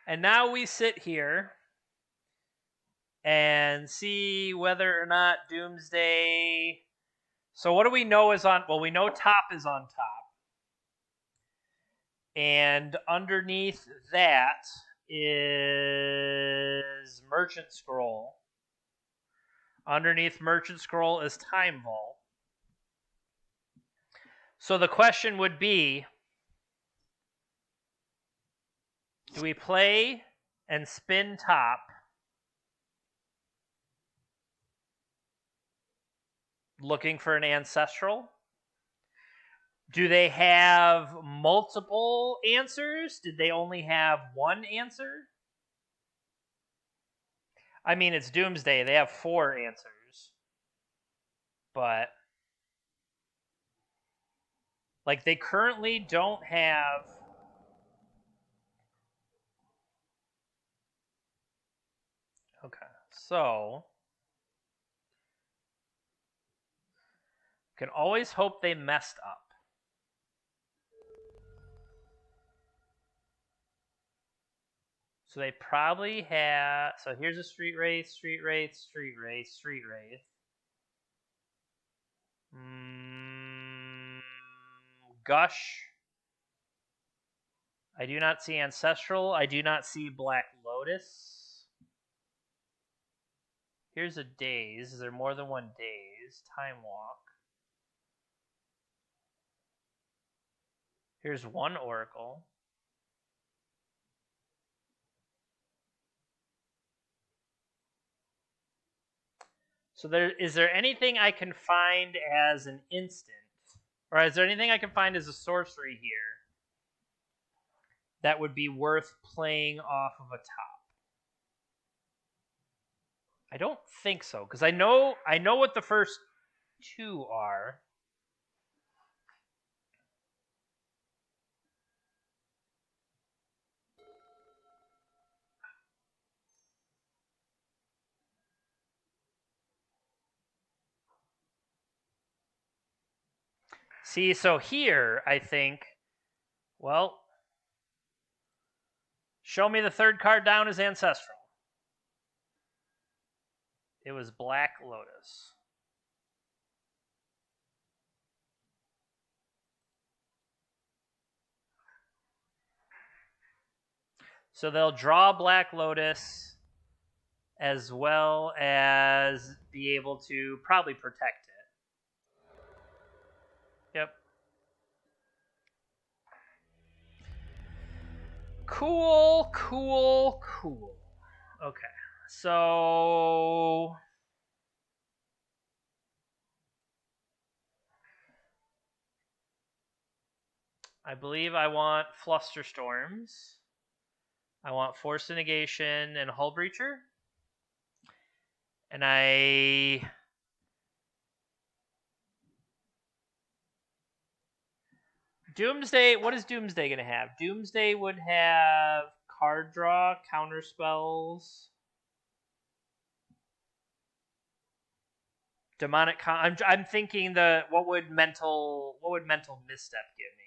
And now we sit here and see whether or not Doomsday. So what do we know is on? Well, we know top is on top, and underneath that is Merchant Scroll. Underneath Merchant Scroll is Time Vault. So the question would be, do we play and spin top looking for an ancestral? Do they have multiple answers? Did they only have one answer? I mean, it's Doomsday. They have 4 answers. But like they currently don't have Okay. So can always hope they messed up. So they probably have. So here's a Street Wraith, Street Wraith, Street Wraith, Street Wraith. Gush. I do not see Ancestral. I do not see Black Lotus. Here's a Daze. Is there more than one Daze? Time Walk. Here's one Oracle. So is there anything I can find as an instant? Or is there anything I can find as a sorcery here that would be worth playing off of a top? I don't think so, because I know what the first 2 are. See, so here, I think, well, show me the third card down as Ancestral. It was Black Lotus. So they'll draw Black Lotus as well as be able to probably protect it. Yep. Cool. Okay. So I believe I want Flusterstorms. I want Force Negation and Hull Breacher. And Doomsday, what is Doomsday going to have? Doomsday would have card draw, counter spells, demonic. I'm thinking what would mental misstep give me?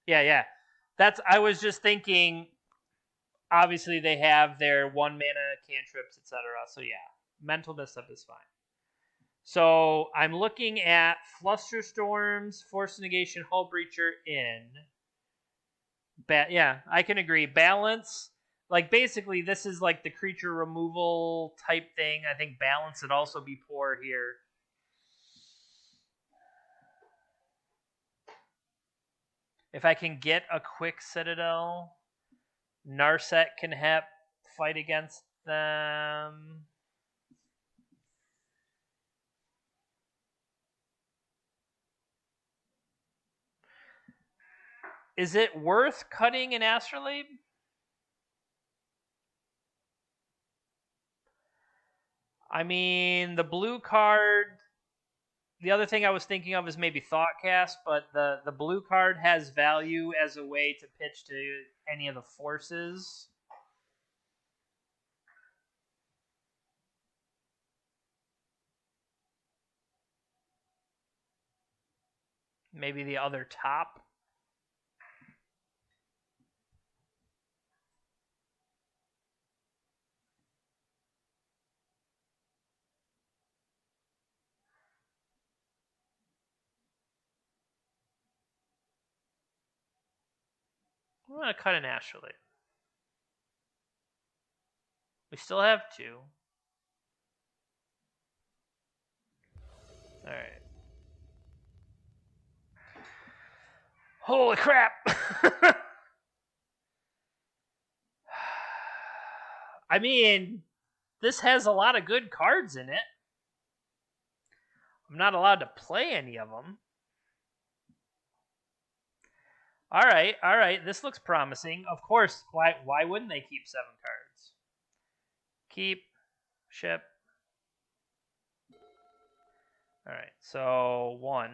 Yeah. I was just thinking. Obviously, they have their 1 mana cantrips, etc. So yeah, mental misstep is fine. So I'm looking at Flusterstorms, Force Negation, Hull Breacher in. Yeah, I can agree. Balance, like basically this is like the creature removal type thing. I think balance would also be poor here. If I can get a quick Citadel, Narset can fight against them. Is it worth cutting an Astrolabe? I mean, the blue card. The other thing I was thinking of is maybe Thoughtcast, but the blue card has value as a way to pitch to any of the forces. Maybe the other top. I'm going to cut an Astrolabe. We still have 2. All right. Holy crap! I mean, this has a lot of good cards in it. I'm not allowed to play any of them. All right. This looks promising. Of course, why wouldn't they keep 7 cards? Keep, ship. All right, so 1.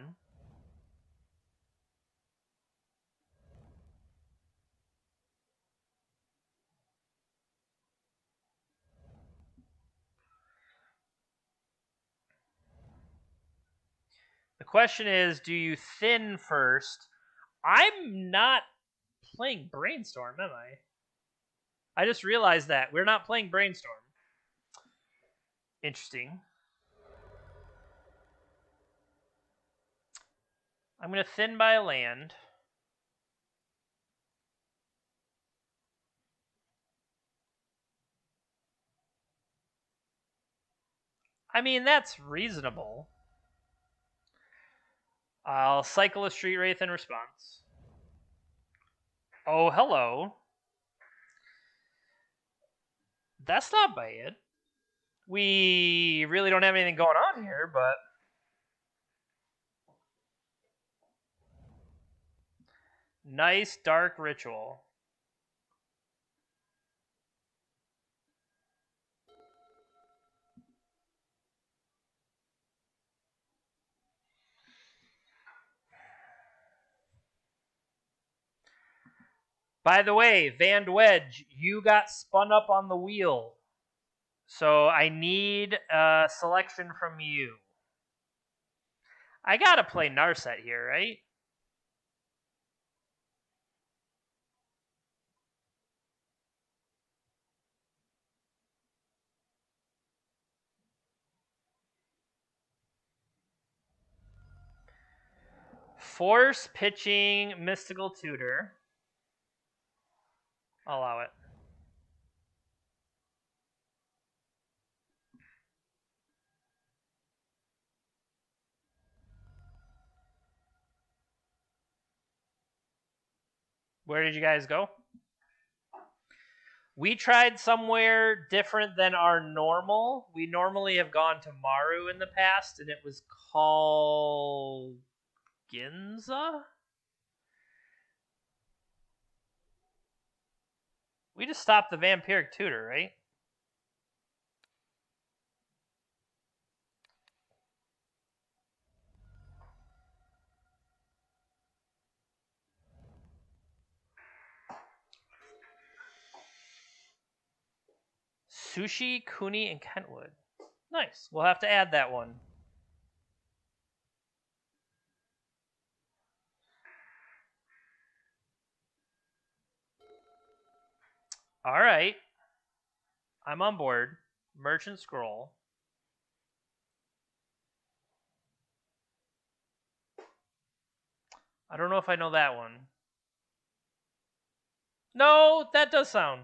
The question is, do you thin first? I'm not playing Brainstorm, am I? I just realized that. We're not playing Brainstorm. Interesting. I'm going to thin by a land. I mean, that's reasonable. I'll cycle a Street Wraith in response. Oh, hello. That's not bad. We really don't have anything going on here, but... Nice Dark Ritual. By the way, Van Wedge, you got spun up on the wheel. So I need a selection from you. I gotta play Narset here, right? Force pitching Mystical Tutor. I'll allow it. Where did you guys go? We tried somewhere different than our normal. We normally have gone to Maru in the past, and it was called Ginza? We just stopped the Vampiric Tutor, right? Sushi, Kuni, and Kentwood. Nice. We'll have to add that one. All right. I'm on board. Merchant Scroll. I don't know if I know that one. No, that does sound.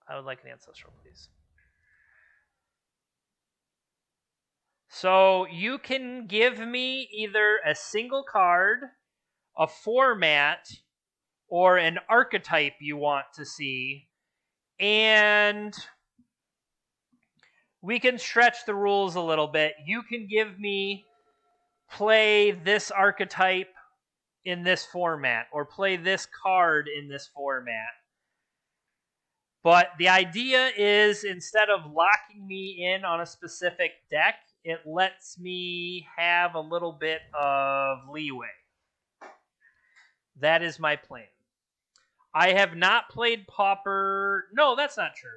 I would like an Ancestral, please. So you can give me either a single card, a format, or an archetype you want to see, and we can stretch the rules a little bit. You can give me play this archetype in this format or play this card in this format. But the idea is, instead of locking me in on a specific deck, it lets me have a little bit of leeway. That is my plan. I have not played Pauper. No, that's not true.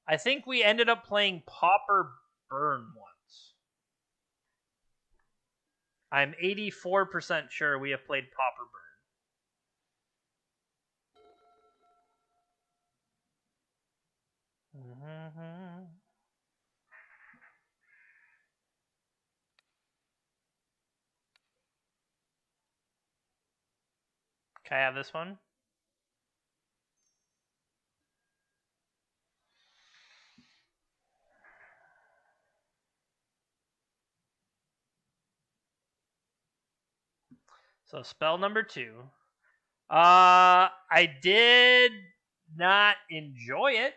I think we ended up playing Pauper Burn once. I'm 84% sure we have played Pauper Burn. Mm-hmm. Can I have this one? So spell number 2. I did not enjoy it.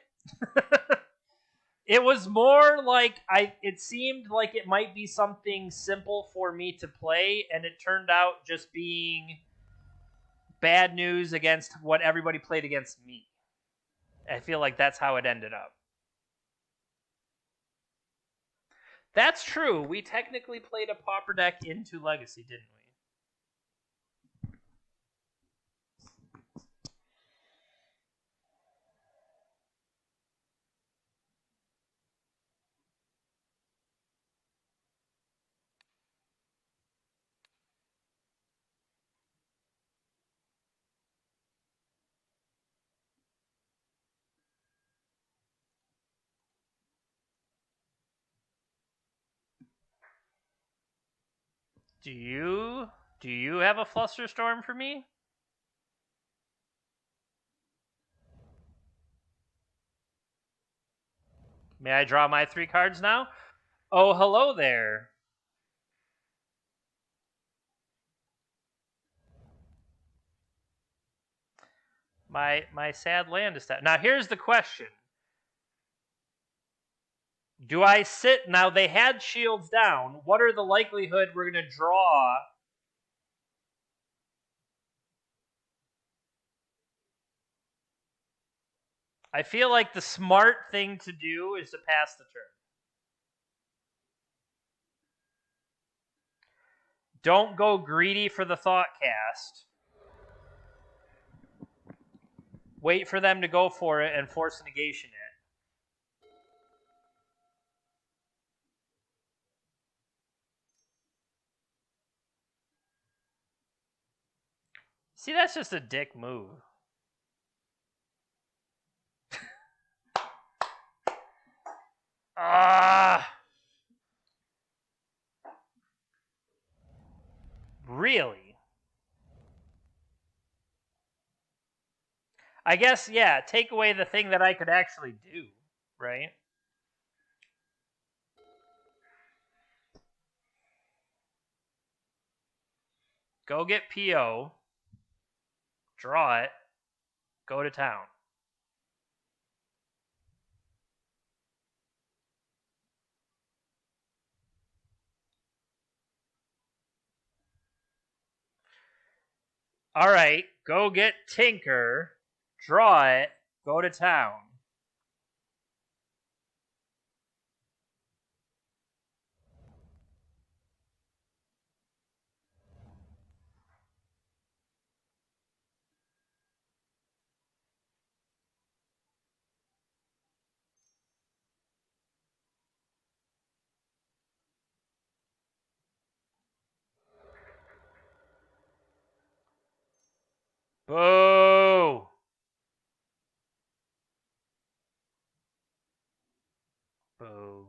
It was more like it seemed like it might be something simple for me to play, and it turned out just being bad news against what everybody played against me. I feel like that's how it ended up. That's true. We technically played a Pauper deck into Legacy, didn't we? Do you have a Flusterstorm for me? May I draw my 3 cards now? Oh, hello there. My sad land is that. Now here's the question. Do I sit now? They had shields down. What are the likelihood we're going to draw? I feel like the smart thing to do is to pass the turn. Don't go greedy for the thought cast. Wait for them to go for it and force negation it. See, that's just a dick move. Really? I guess, yeah, take away the thing that I could actually do, right? Go get PO, draw it, go to town. All right, go get Tinker, draw it, go to town. Boo! Boo.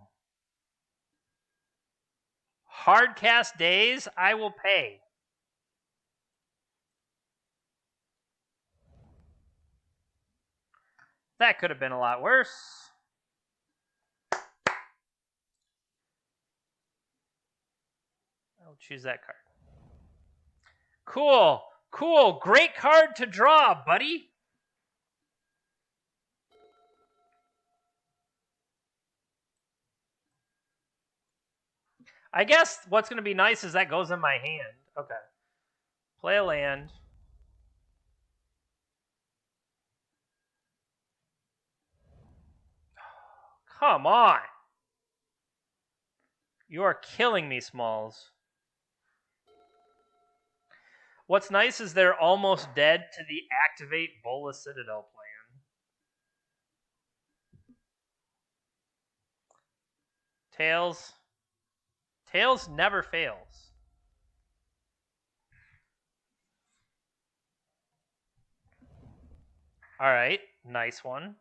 Hardcast days, I will pay. That could have been a lot worse. I'll choose that card. Cool. Cool. Great card to draw, buddy. I guess what's going to be nice is that goes in my hand. Okay. Play a land. Come on. You are killing me, Smalls. What's nice is they're almost dead to the activate Bola Citadel plan. Tails. Tails never fails. All right, nice one.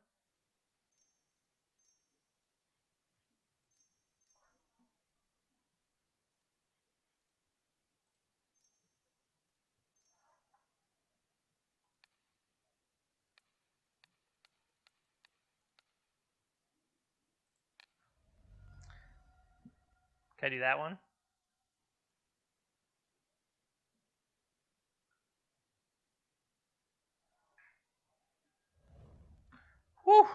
Can I do that one? Whew.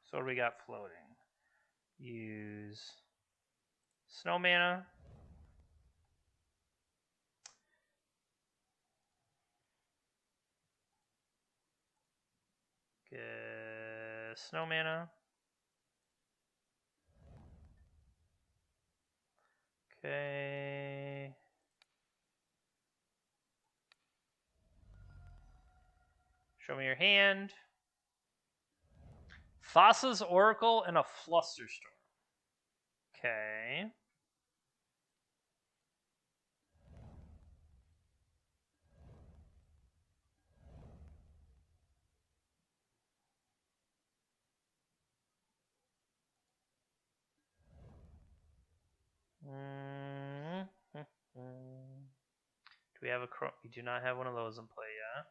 So what do we got floating? Use snow mana. Get snow mana. Okay. Show me your hand. Thassa's Oracle and a Flusterstorm. Okay. Do we have a we do not have one of those in play yet.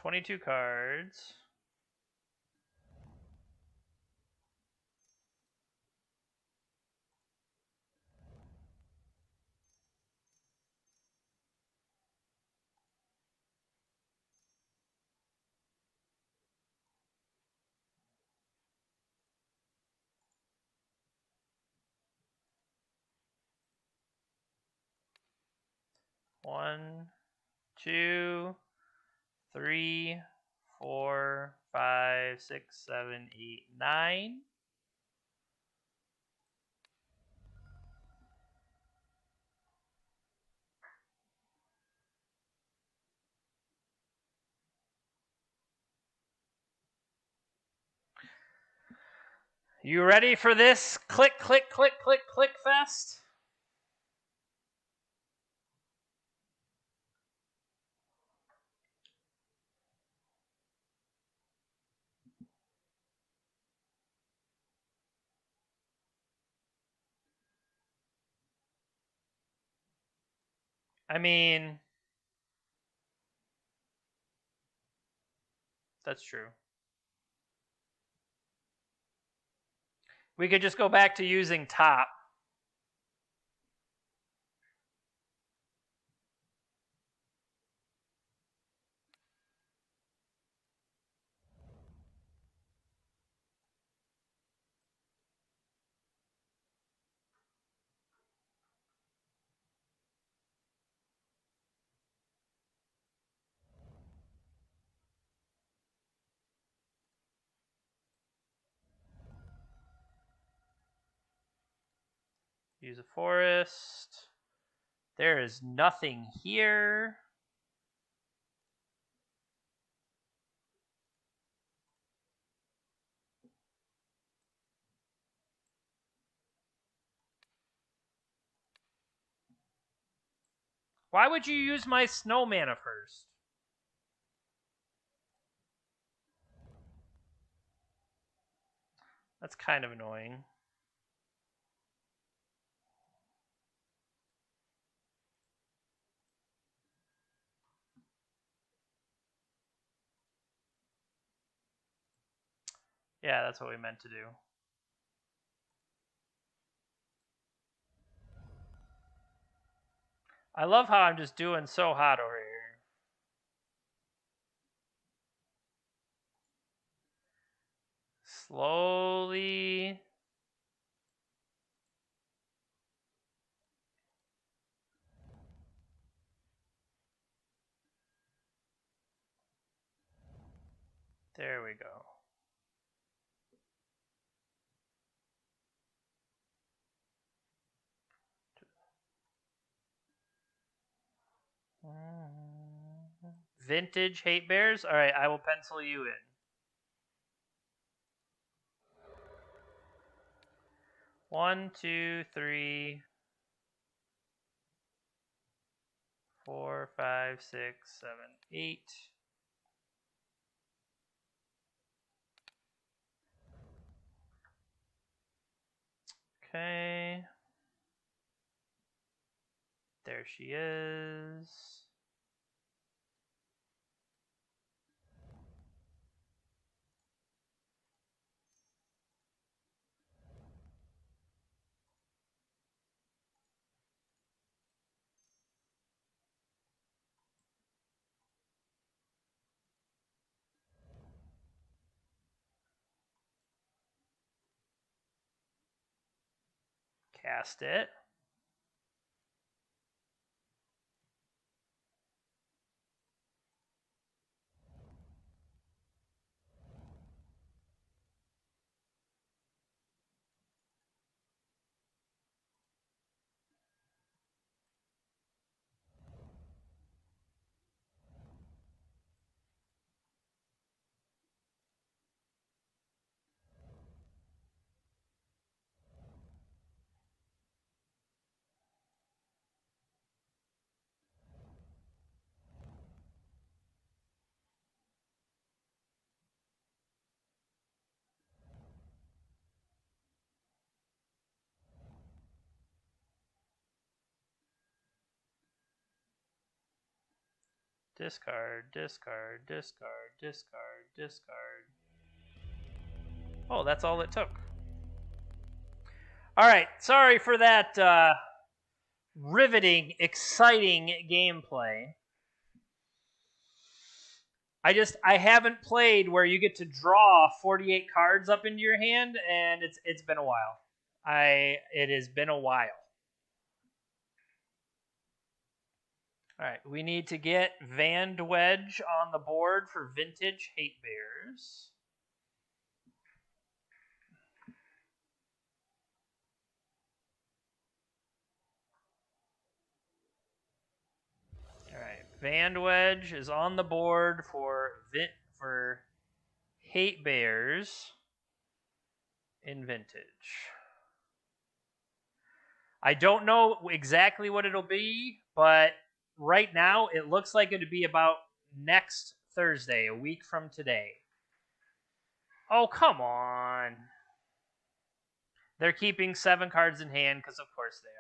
$22 cards. One, 2, 3, 4, 5, 6, 7, 8, 9. You ready for this? Click, click, click, click, click fest? I mean, that's true. We could just go back to using top. Use a forest. There is nothing here. Why would you use my snow mana first? That's kind of annoying. Yeah, that's what we meant to do. I love how I'm just doing so hot over here. Slowly. There we go. Vintage hate bears. All right, I will pencil you in. 1, 2, 3, 4, 5, 6, 7, 8. Okay. There she is. Cast it. Discard, discard, discard, discard, discard. Oh, that's all it took. All right, sorry for that riveting, exciting gameplay. I haven't played where you get to draw 48 cards up into your hand, and it's been a while. It has been a while. All right, we need to get Vandwedge on the board for Vintage Hate Bears. All right, Vandwedge is on the board for Hate Bears in Vintage. I don't know exactly what it'll be, but right now it looks like it'll be about next Thursday, a week from today. Oh, come on. They're keeping 7 cards in hand because, of course, they are.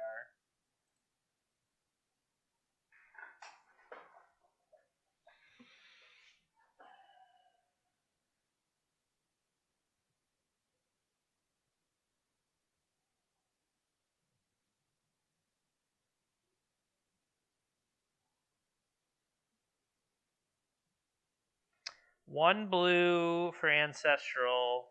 One blue for Ancestral.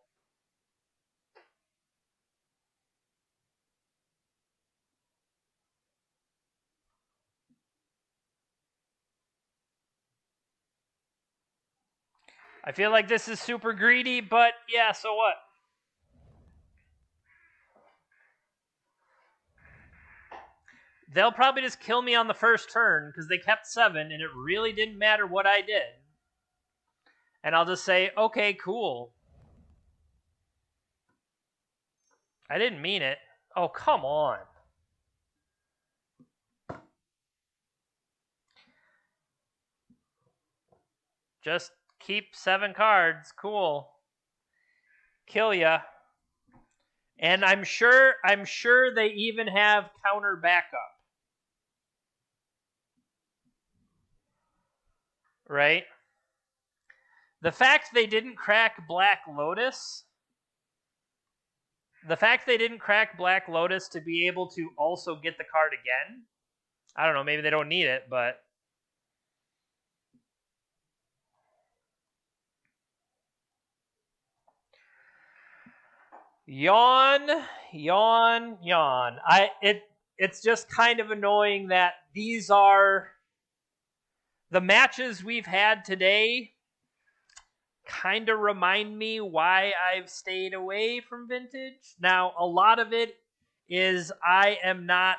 I feel like this is super greedy, but yeah, so what? They'll probably just kill me on the first turn because they kept 7 and it really didn't matter what I did. And I'll just say, okay, cool. I didn't mean it. Oh, come on. Just keep 7 cards. Cool. Kill ya. And I'm sure they even have counter backup. Right? The fact they didn't crack Black Lotus The fact they didn't crack Black Lotus to be able to also get the card again, I don't know, maybe they don't need it, but... Yawn. It's just kind of annoying that these are the matches we've had today. Kind of remind me why I've stayed away from Vintage. Now, a lot of it is I am not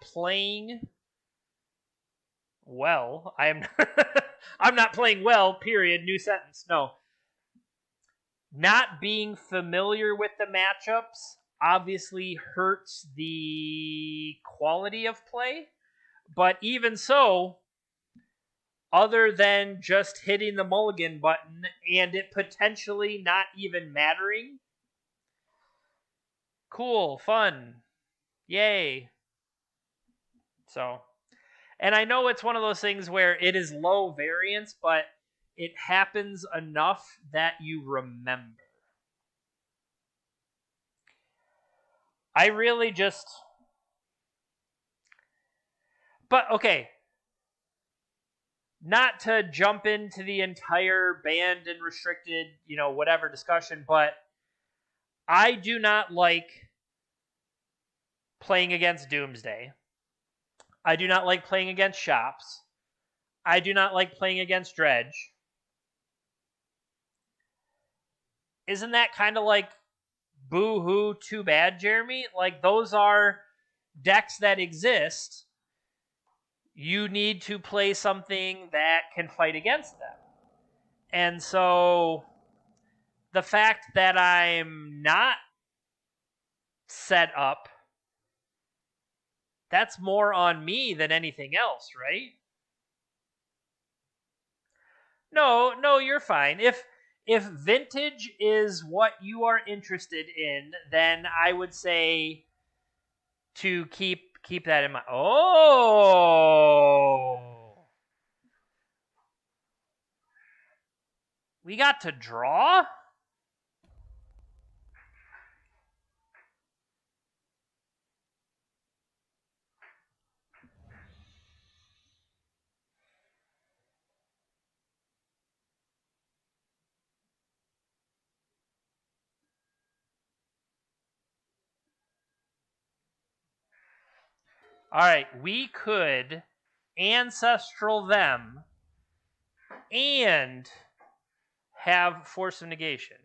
playing well. I'm not playing well. Period. New sentence. No. Not being familiar with the matchups obviously hurts the quality of play, but even so, other than just hitting the mulligan button and it potentially not even mattering, cool, fun, yay. So, and I know it's one of those things where it is low variance, but it happens enough that you remember. I really just... But, okay. Not to jump into the entire banned and restricted, whatever discussion, but I do not like playing against Doomsday. I do not like playing against Shops. I do not like playing against Dredge. Isn't that kind of like boo-hoo, too bad, Jeremy? Like, those are decks that exist. You need to play something that can fight against them. And so the fact that I'm not set up, that's more on me than anything else, right? No, you're fine. If Vintage is what you are interested in, then I would say to keep that in mind. Oh, we got to draw? All right, we could Ancestral them and have Force of Negation.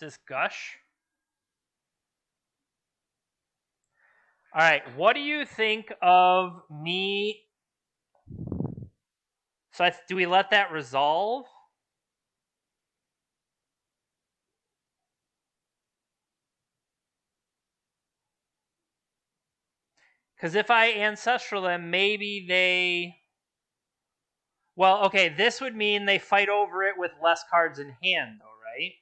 Does Gush? All right, what do you think of me? So do we let that resolve? Because if I Ancestral them, maybe they... Well, okay, this would mean they fight over it with less cards in hand, though, right?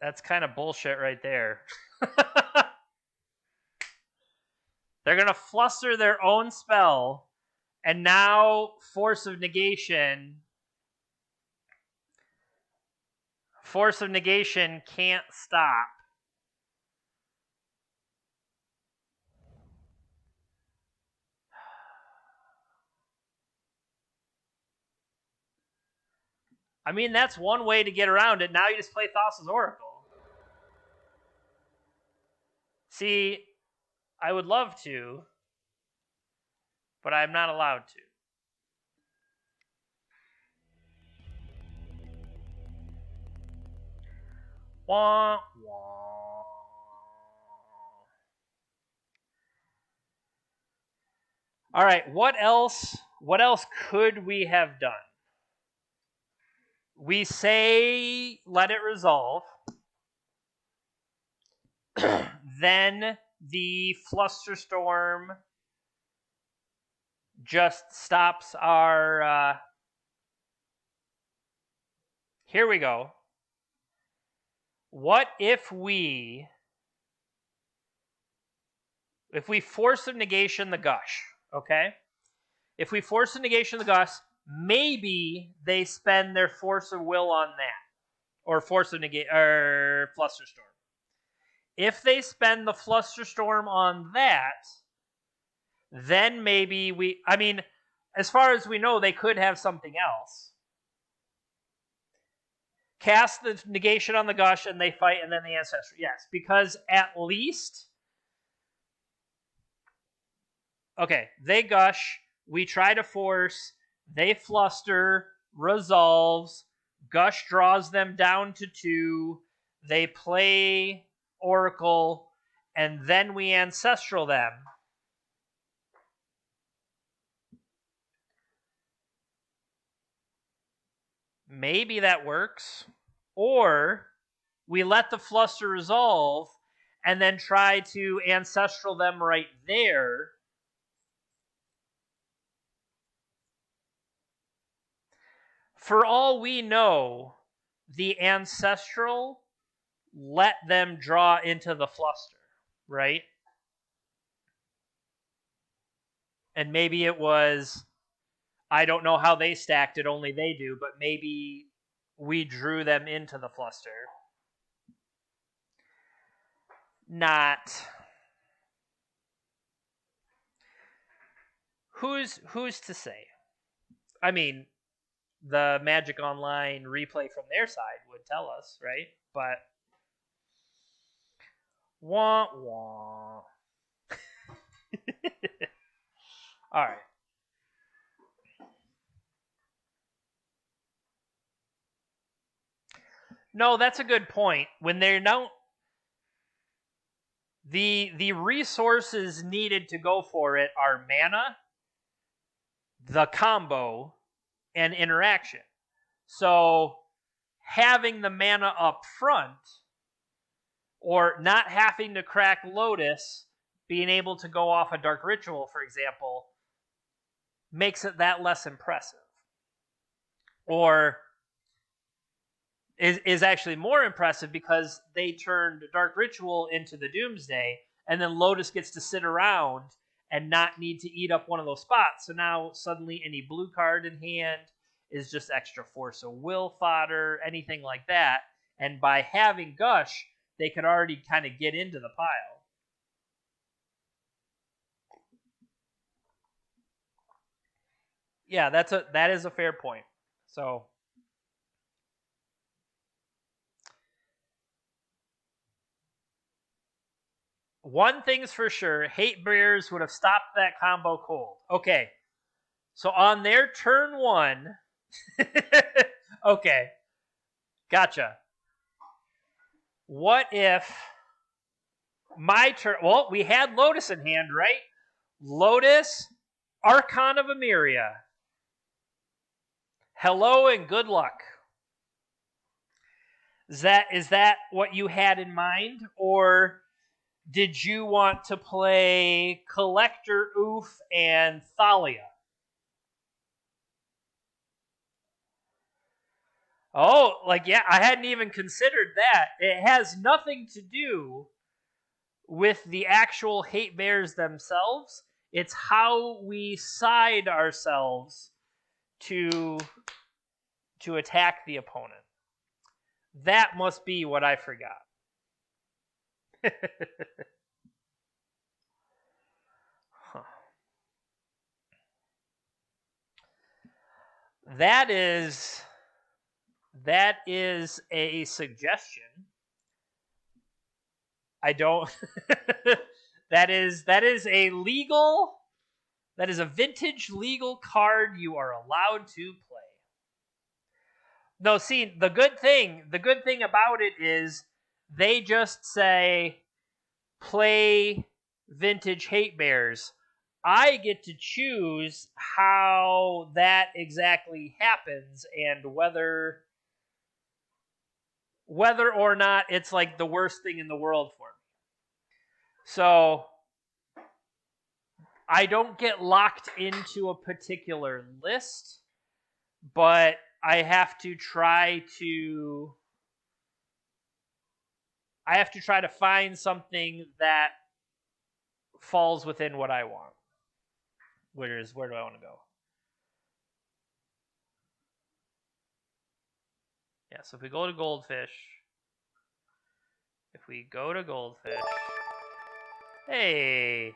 That's kind of bullshit right there. They're going to fluster their own spell, and now Force of Negation can't stop. I mean, that's one way to get around it. Now you just play Thassa's Oracle. See, I would love to, but I'm not allowed to. Wah, wah. All right, what else could we have done? We say let it resolve. Then the Flusterstorm just stops our... here we go. What if we force the negation the gush, okay? If we force the negation the gush, maybe they spend their force of will on that. Or force of negate or Flusterstorm. If they spend the Flusterstorm on that, then maybe as far as we know, they could have something else. Cast the negation on the gush and they fight, and then the ancestral. Yes, because at least... okay, they gush, we try to force, they fluster, resolves, gush draws them down to 2, they play Oracle, and then we ancestral them. Maybe that works. Or we let the fluster resolve and then try to ancestral them right there. For all we know, the ancestral let them draw into the fluster, right? And maybe it was, I don't know how they stacked it, only they do, but maybe we drew them into the fluster. Not. Who's to say? I mean, the Magic Online replay from their side would tell us, right? But wah wah. All right. No, that's a good point. When they're now the resources needed to go for it are mana, the combo, and interaction. So having the mana up front, or not having to crack Lotus, being able to go off a Dark Ritual, for example, makes it that less impressive. Or is actually more impressive because they turned Dark Ritual into the Doomsday, and then Lotus gets to sit around and not need to eat up one of those spots. So now suddenly any blue card in hand is just extra force of will fodder, anything like that. And by having Gush, they could already kind of get into the pile. Yeah, that is a fair point. So one thing's for sure, Hate Bears would have stopped that combo cold. Okay, so on their turn 1, okay, gotcha. What if my turn... well, we had Lotus in hand, right? Lotus, Archon of Emeria. Hello and good luck. Is that what you had in mind? Or did you want to play Collector Oof and Thalia? Oh, yeah, I hadn't even considered that. It has nothing to do with the actual Hate Bears themselves. It's how we side ourselves to attack the opponent. That must be what I forgot. Huh. That is a suggestion. I don't... that is a vintage legal card you are allowed to play. No, see, the good thing about it is they just say play vintage Hate Bears. I get to choose how that exactly happens and whether or not it's like the worst thing in the world for me. So I don't get locked into a particular list, but I have to try to find something that falls within what I want. Where do I want to go? Yeah, so if we go to goldfish, hey,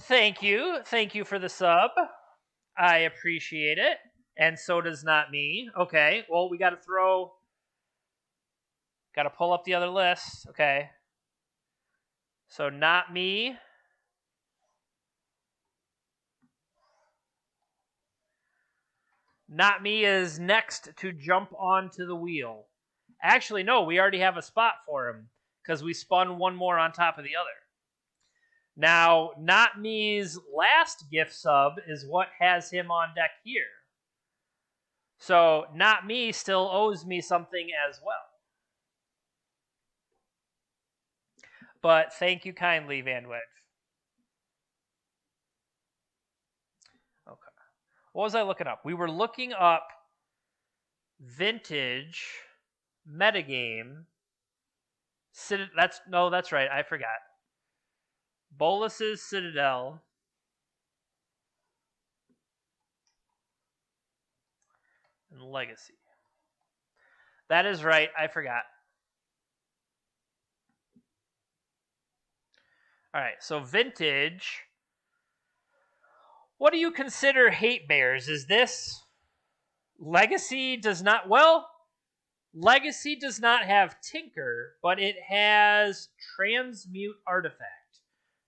thank you for the sub. I appreciate it, and so does not me. Okay, well we got to pull up the other list. Okay, so not me. Not me is next to jump onto the wheel. Actually, no, we already have a spot for him because we spun one more on top of the other. Now, Not Me's last gift sub is what has him on deck here. So, Not Me still owes me something as well. But thank you kindly, Van Wedge. Okay. What was I looking up? We were looking up vintage metagame. That's right. I forgot. Bolus's Citadel. And Legacy. That is right. I forgot. All right. So vintage. What do you consider hate bears? Is this Legacy does not Legacy does not have Tinker, but it has Transmute Artifact.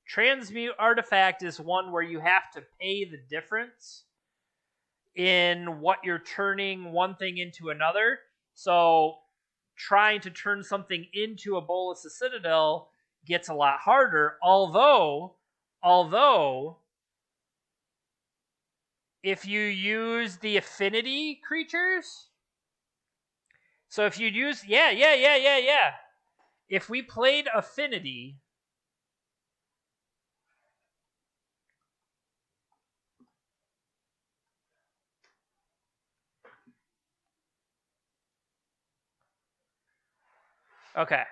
Transmute Artifact is one where you have to pay the difference in what you're turning one thing into another. So trying to turn something into a Bolas of Citadel gets a lot harder, although if you use the affinity creatures, so if you'd use if we played affinity, okay.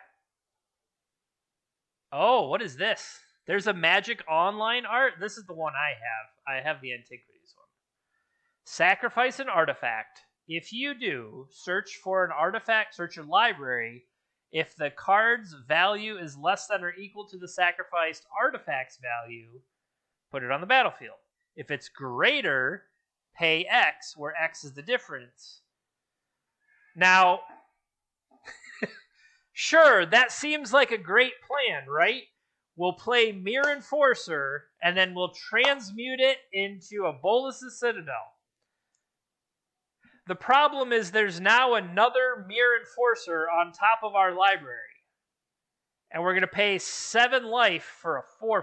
Oh, what is this? There's a Magic Online art. This is the one I have. I have the Antiquities one. Sacrifice an artifact. If you do, search for an artifact, search your library. If the card's value is less than or equal to the sacrificed artifact's value, put it on the battlefield. If it's greater, pay X, where X is the difference. Now, sure, that seems like a great plan, right? We'll play Mirror Enforcer, and then we'll transmute it into a Bolas' Citadel. The problem is there's now another Mirror Enforcer on top of our library. And we're going to pay 7 life for a 4/4.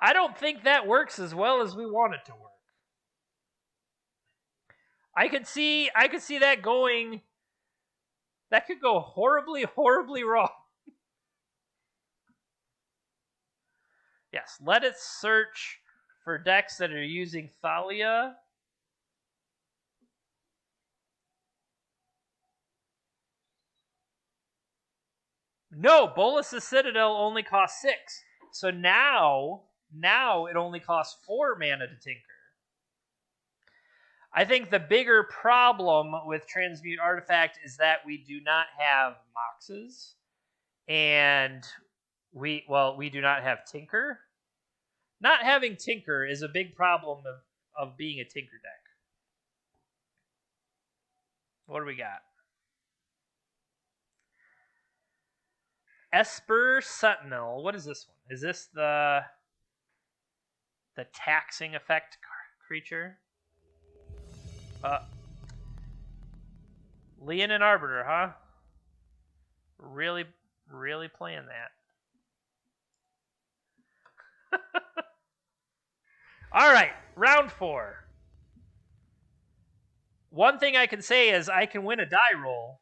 I don't think that works as well as we want it to work. I could see that going. That could go horribly, horribly wrong. Yes, let it search for decks that are using Thalia. No, Bolas' Citadel only costs 6. So now it only costs 4 mana to tinker. I think the bigger problem with Transmute Artifact is that we do not have Moxes, and we do not have Tinker. Not having Tinker is a big problem of being a Tinker deck. What do we got? Esper Sentinel. What is this one? Is this the taxing effect creature? Leonin Arbiter, huh? Really Really playing that. All right, round 4. One thing I can say is I can win a die roll.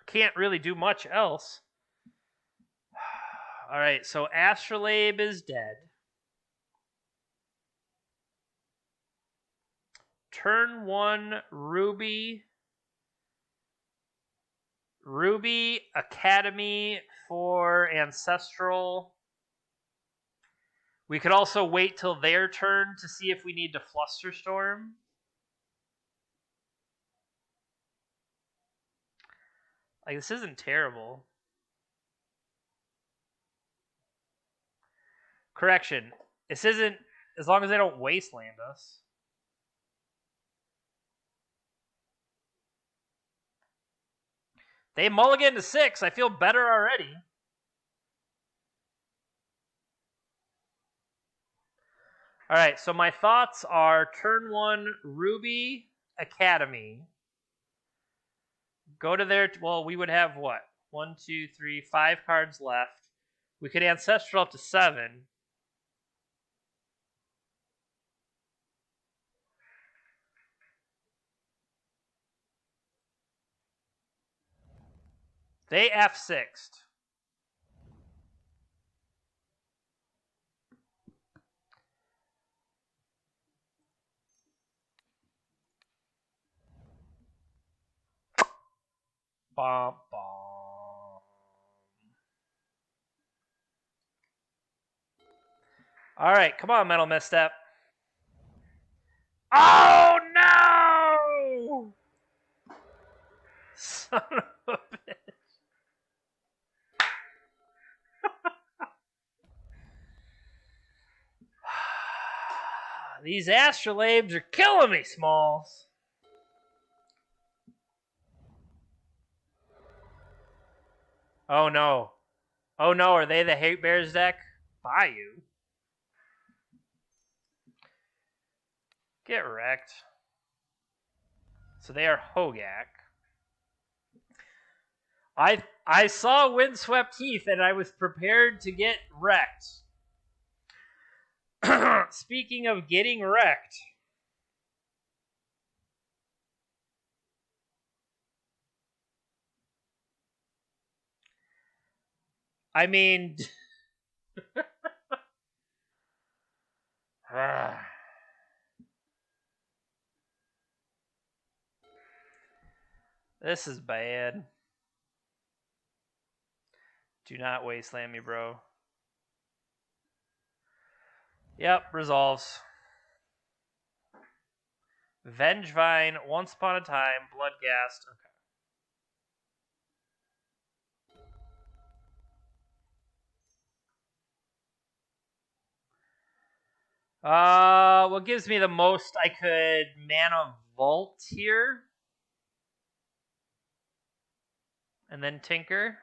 Can't really do much else. All right, so Astrolabe is dead. Turn 1, Ruby. Ruby, Academy for Ancestral. We could also wait till their turn to see if we need to Flusterstorm. Like, this isn't terrible. Correction. This isn't, as long as they don't Wasteland us. They mulligan to 6. I feel better already. All right, so my thoughts are turn 1, Ruby, Academy. Go to their, well, we would have what? 1, 2, 3, 5 cards left. We could Ancestral up to 7. They F6'd. Bom, bom. All right, come on, Mental Misstep. Oh, no! Son of a bitch. These Astrolabes are killing me, Smalls. Oh, no. Oh, no, are they the Hate Bears deck? Bayou. Get wrecked. So they are Hogak. I saw Windswept Heath and I was prepared to get wrecked. Speaking of getting wrecked. I mean... This is bad. Do not Wasteland me, bro. Yep, resolves. Vengevine, Once Upon a Time, Bloodghast. Okay. What gives me the most? I could Mana Vault here. And then Tinker.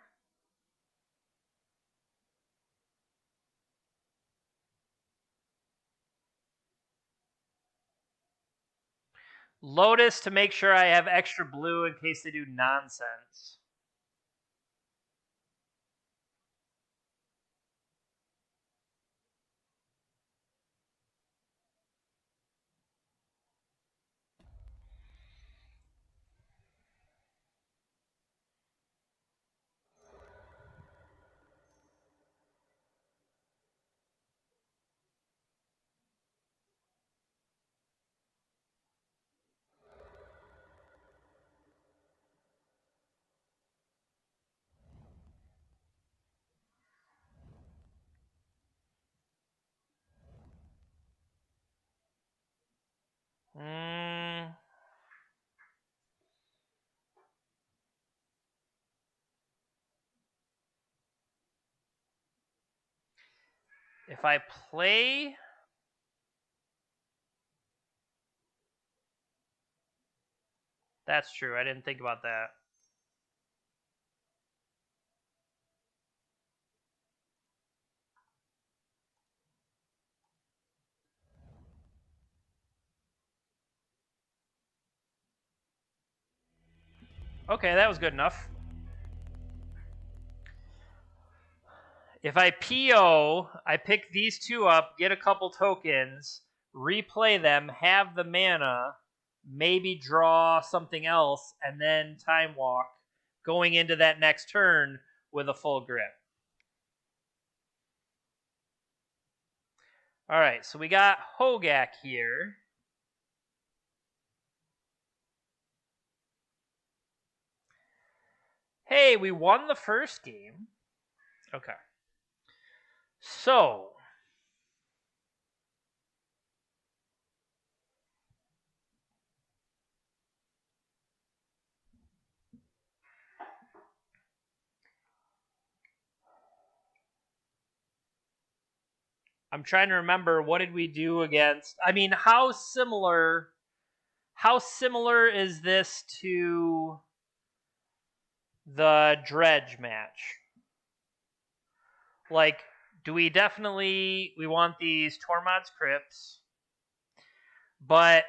Lotus to make sure I have extra blue in case they do nonsense. If I play... That's true. I didn't think about that. Okay, that was good enough. If I PO, I pick these two up, get a couple tokens, replay them, have the mana, maybe draw something else, and then time walk, going into that next turn with a full grip. All right, so we got Hogak here. Hey, we won the first game. Okay. So, I'm trying to remember, what did we do against? I mean, how similar is this to the Dredge match? Like, do we we want these Tormod's Crypts, but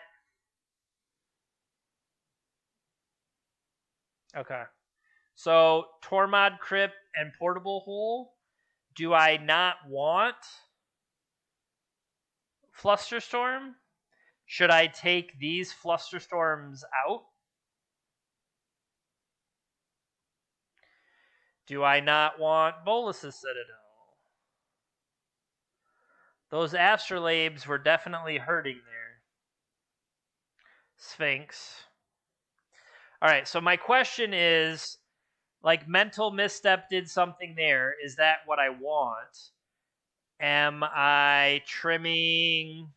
okay. So Tormod Crypt and Portable Hole. Do I not want Flusterstorm? Should I take these Flusterstorms out? Do I not want Bolas's Citadel? Those Astrolabes were definitely hurting there. Sphinx. Alright, so my question is, like, Mental Misstep did something there. Is that what I want? Am I trimming...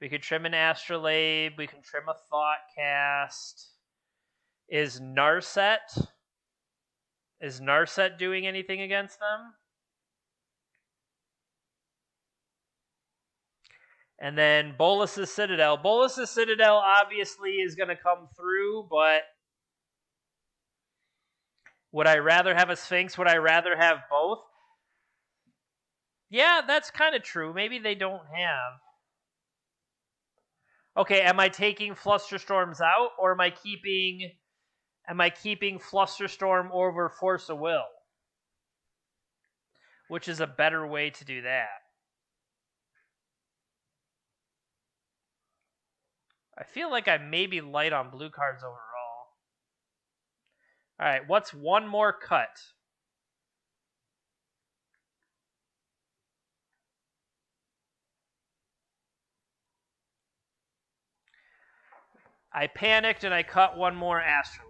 We could trim an Astrolabe. We can trim a Thoughtcast. Is Narset doing anything against them? And then Bolas's Citadel. Bolas's Citadel obviously is going to come through, but would I rather have a Sphinx? Would I rather have both? Yeah, that's kind of true. Maybe they don't have. Okay, am I taking Flusterstorms out, or am I keeping Flusterstorm over Force of Will? Which is a better way to do that? I feel like I may be light on blue cards overall. Alright, what's one more cut? I panicked and I cut one more Astrolabe.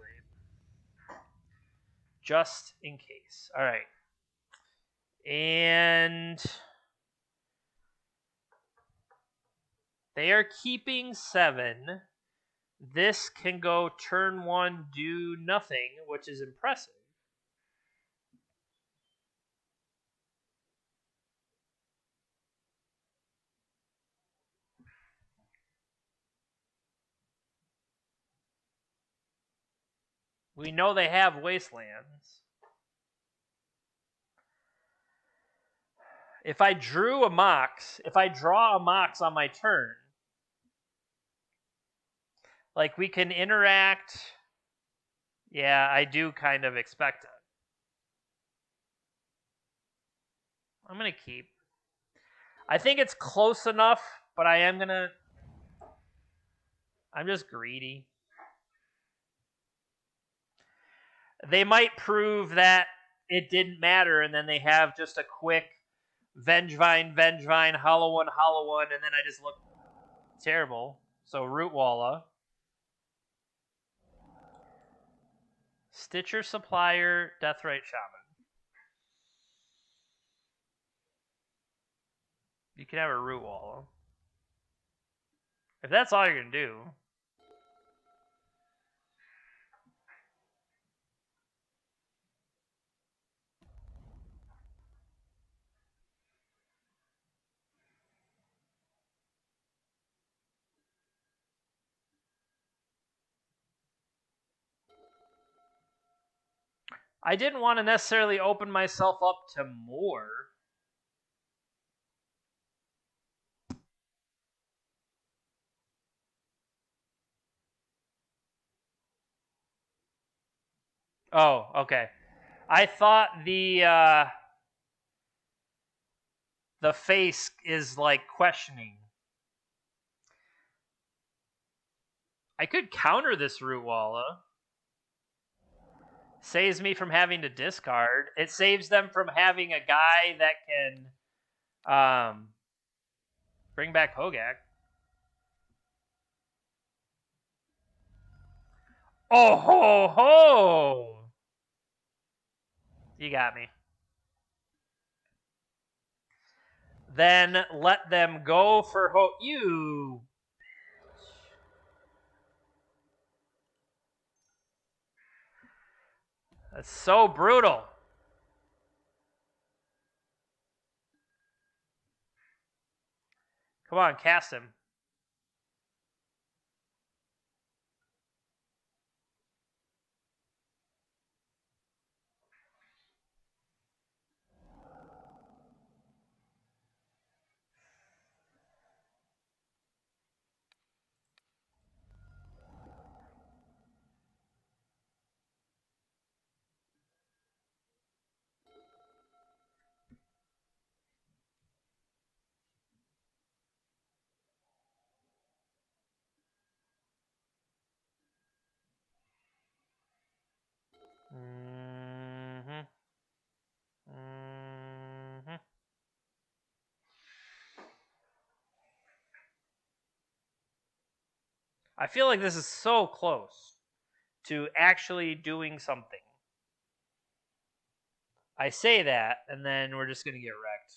Just in case. Alright. And they are keeping 7. This can go turn 1, do nothing, which is impressive. We know they have Wastelands. If I draw a Mox on my turn, like, we can interact. Yeah, I do kind of expect it. I'm going to keep. I think it's close enough, but I'm just greedy. They might prove that it didn't matter, and then they have just a quick Vengevine, Hollow One, and then I just look terrible. So Rootwalla. Stitcher Supplier, Deathrite Shaman. You can have a Rootwalla. If that's all you're going to do. I didn't want to necessarily open myself up to more. Oh, okay. I thought the the face is like questioning. I could counter this Rootwalla. Saves me from having to discard. It saves them from having a guy that can bring back Hogak. Oh ho ho! You got me. Then let them go for you. That's so brutal. Come on, cast him. Mm-hmm. Mm-hmm. I feel like this is so close to actually doing something. I say that, and then we're just going to get wrecked.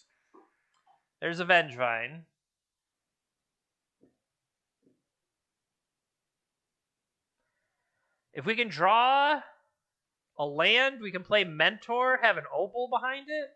There's a Vengevine. If we can draw a land, we can play Mentor, have an Opal behind it.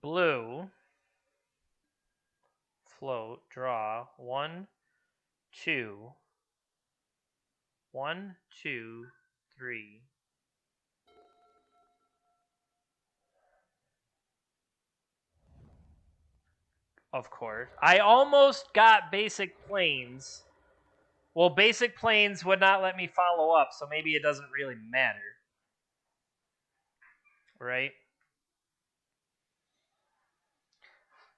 Blue. Float, draw. 1, 2. 1, 2, 3. Of course. I almost got Basic Plains. Well, Basic Plains would not let me follow up, so maybe it doesn't really matter. Right?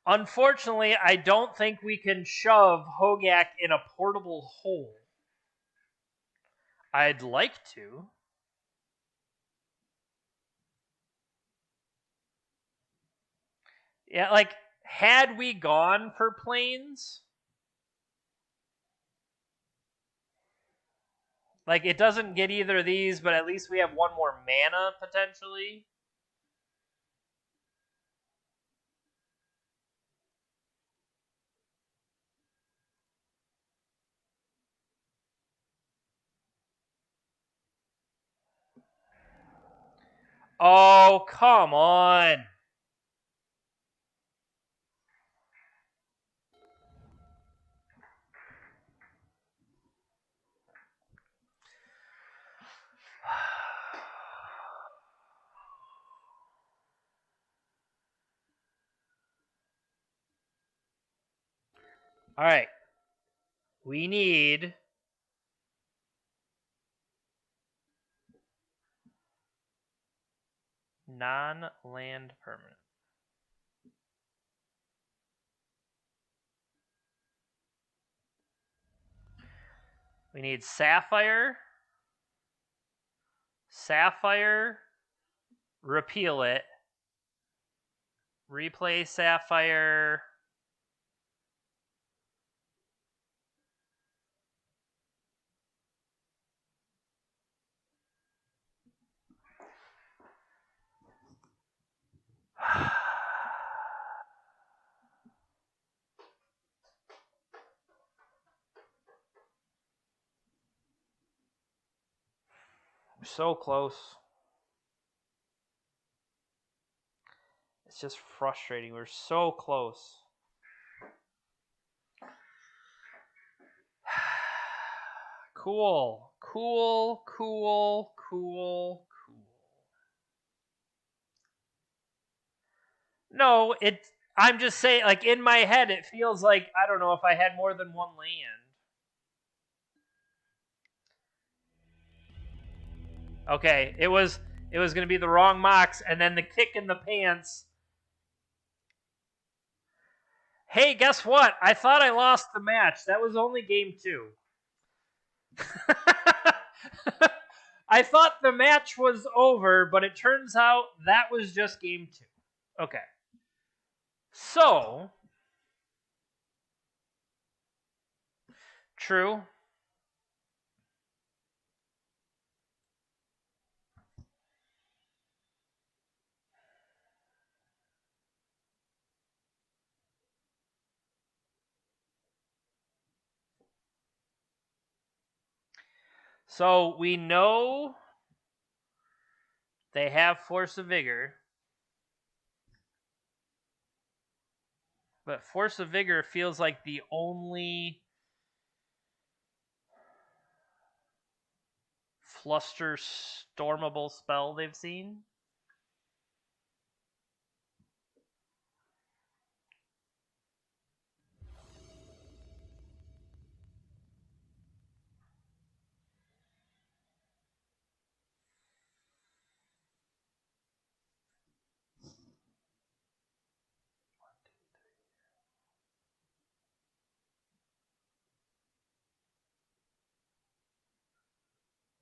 Unfortunately, I don't think we can shove Hogak in a portable hole. I'd like to. Yeah, like, had we gone for Plains, like, it doesn't get either of these, but at least we have one more mana, potentially. Oh, come on. All right. We need non-land permanent. We need Sapphire. Sapphire. Repeal it. Replay Sapphire. So close. It's just frustrating. We're so close. Cool. No, I'm just saying, like, in my head, it feels like, I don't know, if I had more than one land. Okay, it was going to be the wrong Mox, and then the kick in the pants. Hey, guess what? I thought I lost the match. That was only game 2. I thought the match was over, but it turns out that was just game 2. Okay. So, true. So, we know they have Force of Vigor. But Force of Vigor feels like the only fluster stormable spell they've seen.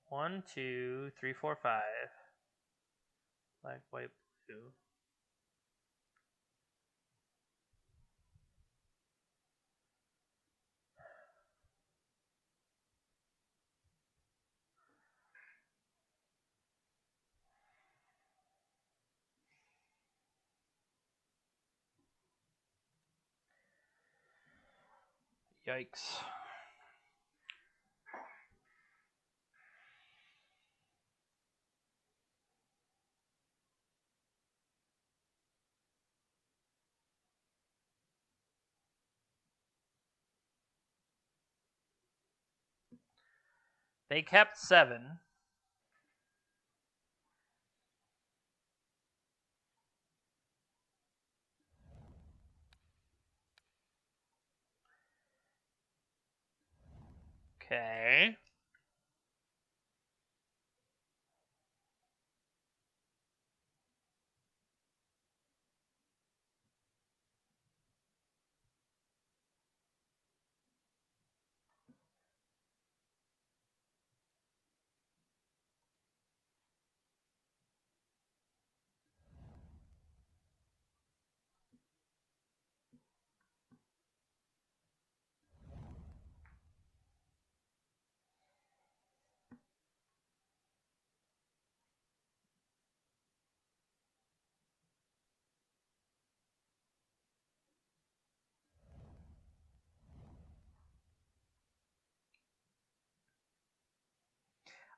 One, two, three, four, five. Black, white, blue. Yikes. They kept 7. Okay.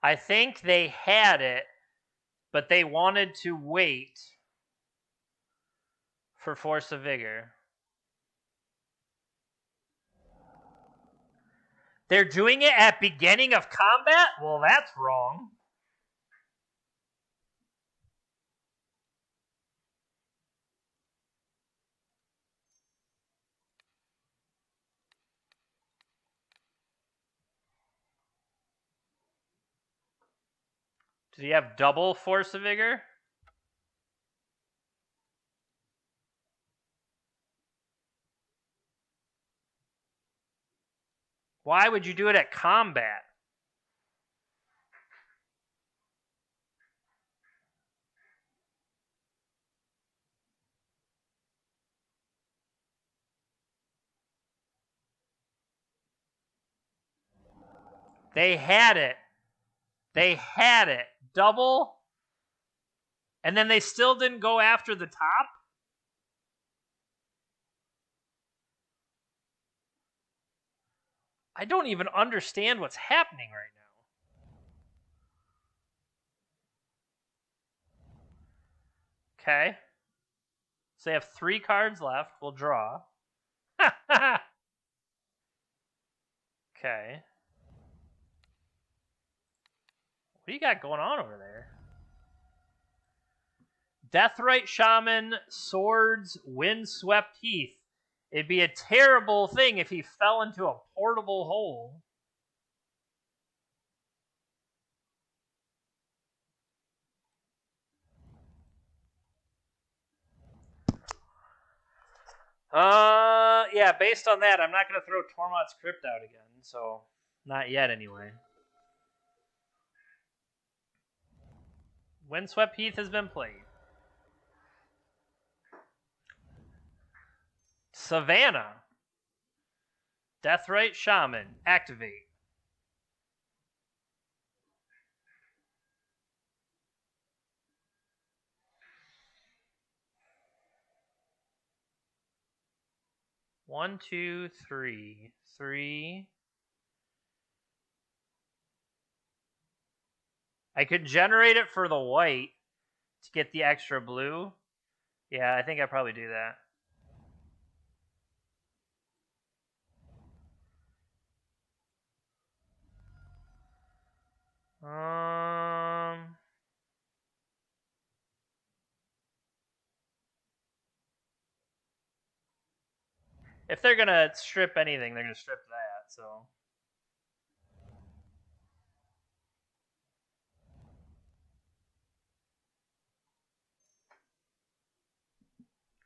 I think they had it, but they wanted to wait for Force of Vigor. They're doing it at beginning of combat? Well, that's wrong. Does he have double Force of Vigor? Why would you do it at combat? They had it. They had it. Double. And then they still didn't go after the top? I don't even understand what's happening right now. Okay. So they have 3 cards left. We'll draw. Okay. What do you got going on over there? Deathrite Shaman, Swords, Windswept Heath. It'd be a terrible thing if he fell into a portable hole. Yeah, based on that, I'm not going to throw Tormod's Crypt out again, so not yet anyway. Windswept Heath has been played. Savannah. Deathrite Shaman. Activate. One, two, three. 3. I could generate it for the white to get the extra blue. Yeah, I think I'd probably do that. If they're gonna strip anything, they're gonna strip that, so.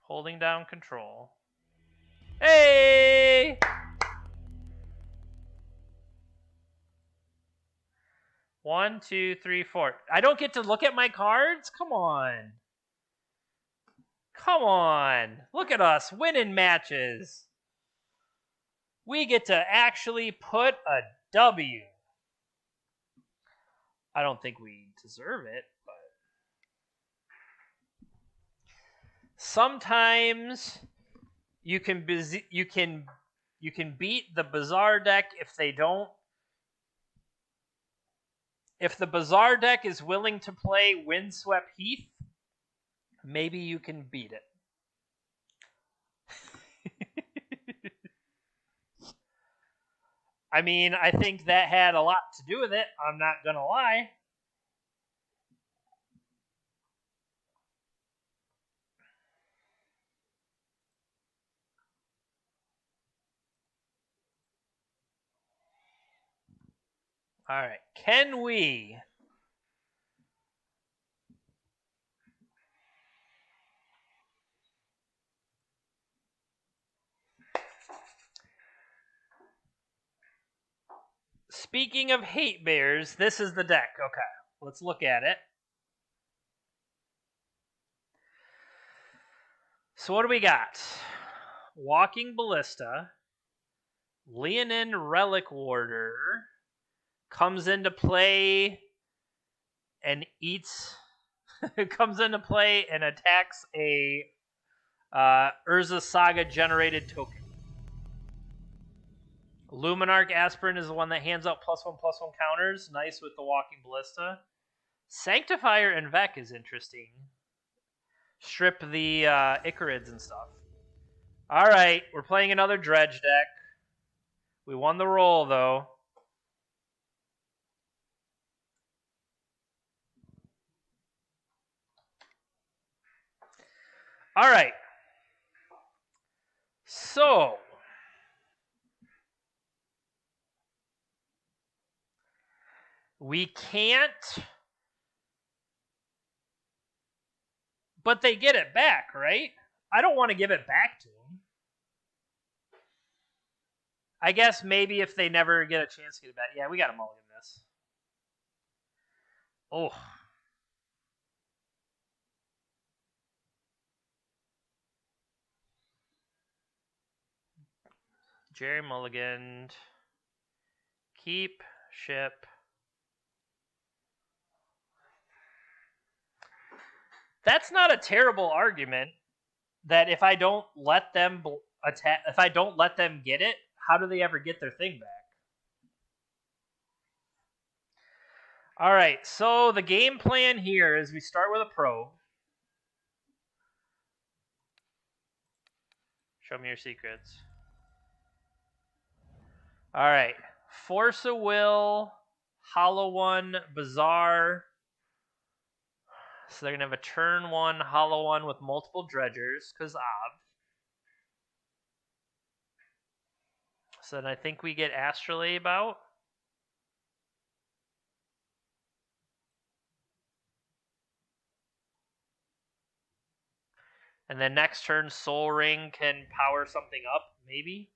Holding down control. Hey! 1, 2, 3, 4. I don't get to look at my cards? Come on. Come on. Look at us winning matches. We get to actually put a W. I don't think we deserve it, but sometimes you can beat the Bazaar deck if they don't. If the Bazaar deck is willing to play Windswept Heath, maybe you can beat it. I mean, I think that had a lot to do with it. I'm not going to lie. All right. Can we... Speaking of hate bears, this is the deck. Okay, let's look at it. So what do we got? Walking Ballista, Leonin Relic Warder comes into play and eats. Comes into play and attacks a Urza Saga generated token. Luminarch Aspirin is the one that hands out +1/+1 counters. Nice with the Walking Ballista. Sanctifier and Vec is interesting. Strip the Icarids and stuff. Alright, we're playing another Dredge deck. We won the roll, though. Alright. So... we can't... But they get it back, right? I don't want to give it back to them. I guess maybe if they never get a chance to get it back. Yeah, we got to mulligan this. Oh. Jerry mulliganed. Keep, ship. That's not a terrible argument. That if I don't let them attack, if I don't let them get it, how do they ever get their thing back? All right, so the game plan here is we start with a probe. Show me your secrets. Alright. Force of Will, Hollow One, Bazaar. So they're going to have a turn 1 Hollow One with multiple dredgers, because So then I think we get Astrolabe out. And then next turn, Soul Ring can power something up, maybe.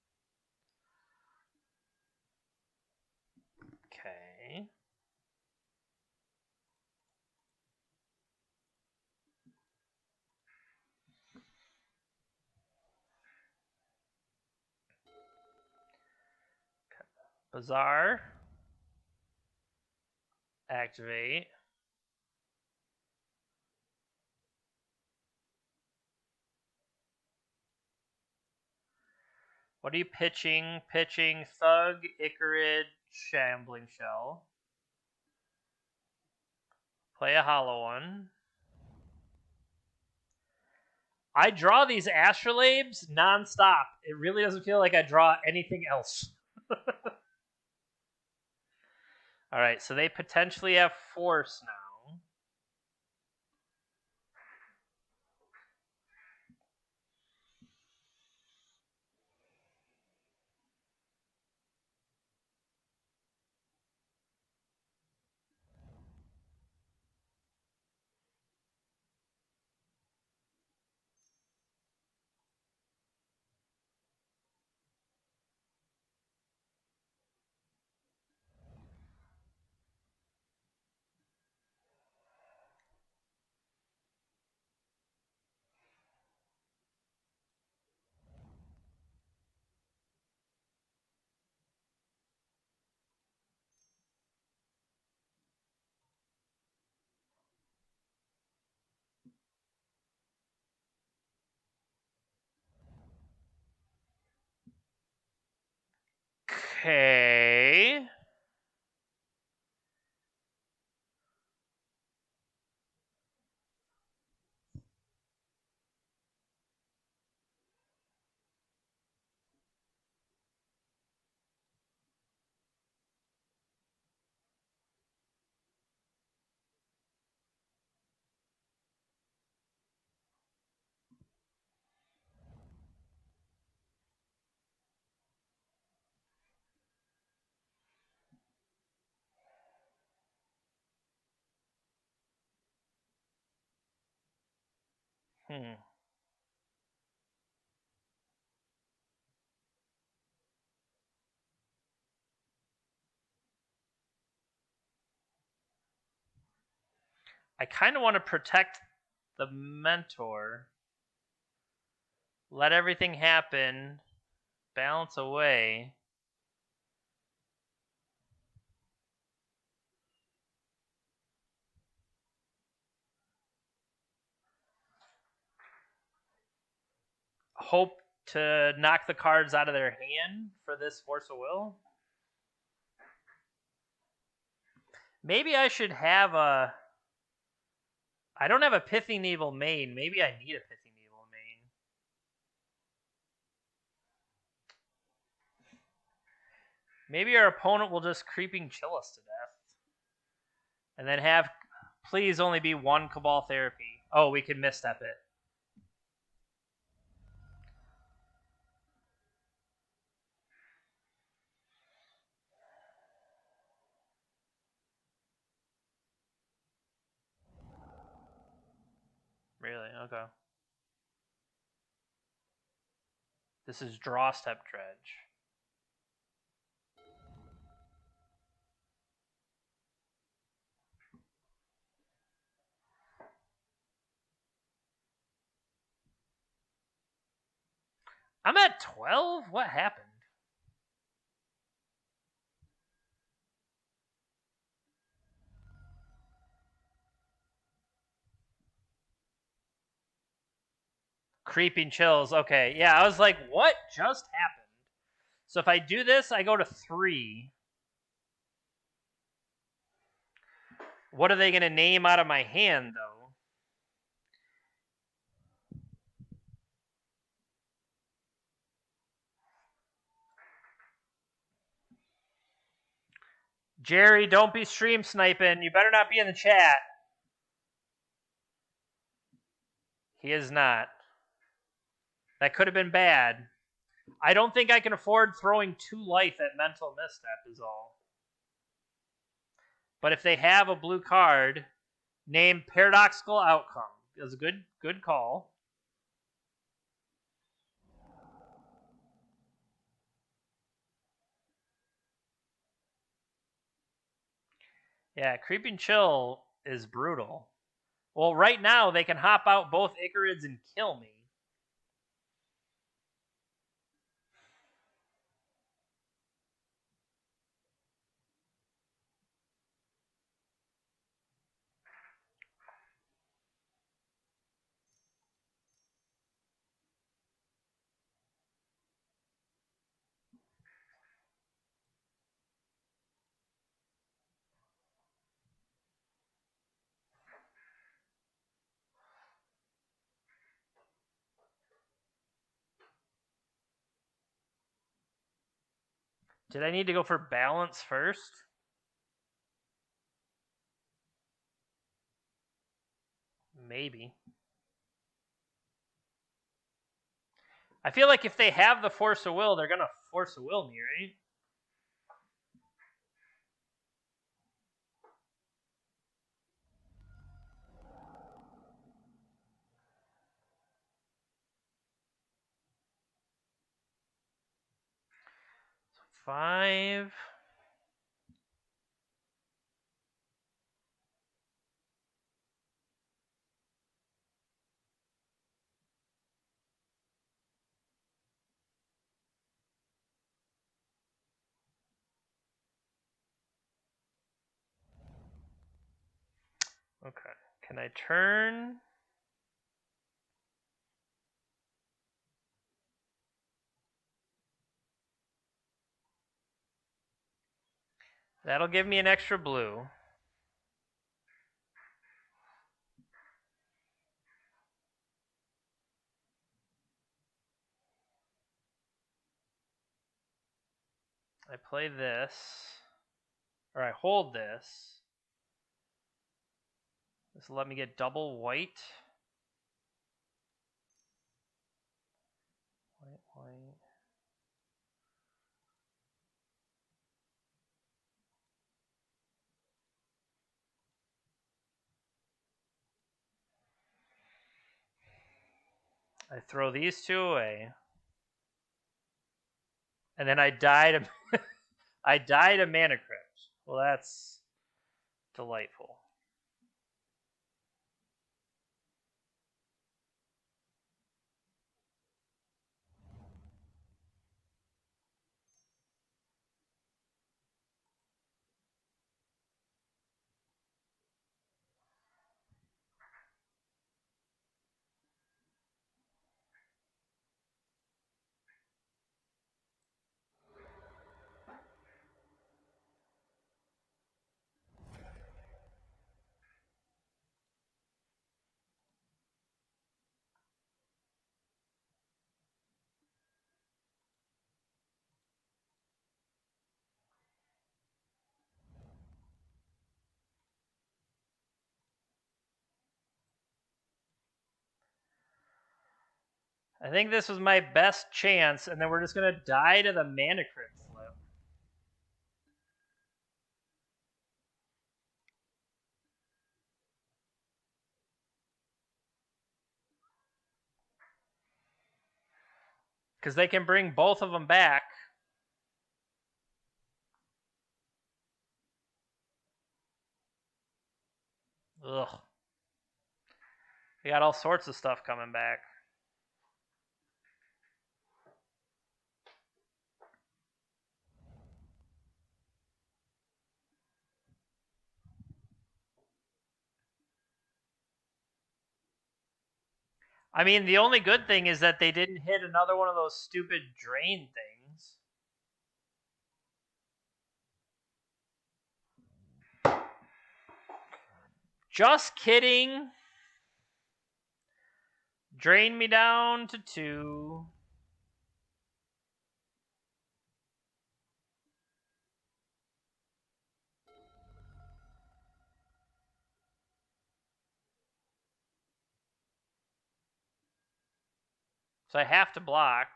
Okay. Bazaar. Activate. What are you pitching? Pitching Thug, Icarid, Shambling Shell. Play a Hollow One. I draw these Astrolabes nonstop. It really doesn't feel like I draw anything else. Alright, so they potentially have Force now. Okay. I kind of want to protect the Mentor. Let everything happen. Balance away. Hope to knock the cards out of their hand for this Force of Will. Maybe I should have a... I don't have a Pithing Needle main. Maybe I need a Pithing Needle main. Maybe our opponent will just Creeping Chill us to death. And then have... Please only be one Cabal Therapy. Oh, we can misstep it. Really? Okay. This is Draw Step Dredge. I'm at 12? What happened? Creeping Chills. Okay. Yeah, I was like, what just happened? So if I do this, I go to 3. What are they going to name out of my hand, though? Jerry, don't be stream sniping. You better not be in the chat. He is not. That could have been bad. I don't think I can afford throwing 2 life at mental misstep is all. But if they have a blue card named Paradoxical Outcome, it's a good call. Yeah, Creeping Chill is brutal. Well, right now they can hop out both Icarids and kill me. Did I need to go for balance first? Maybe. I feel like if they have the Force of Will, they're going to Force of Will me, right? So 5. Okay. Can I turn? That'll give me an extra blue. I play this. Or I hold this. This will let me get double white. White. I throw these 2 away. And then I die to I die to Mana Crypt. Well, that's delightful. I think this was my best chance, and then we're just going to die to the Mana Crypt flip. Because they can bring both of them back. Ugh. We got all sorts of stuff coming back. I mean, the only good thing is that they didn't hit another one of those stupid drain things. Just kidding. Drain me down to 2. So I have to block.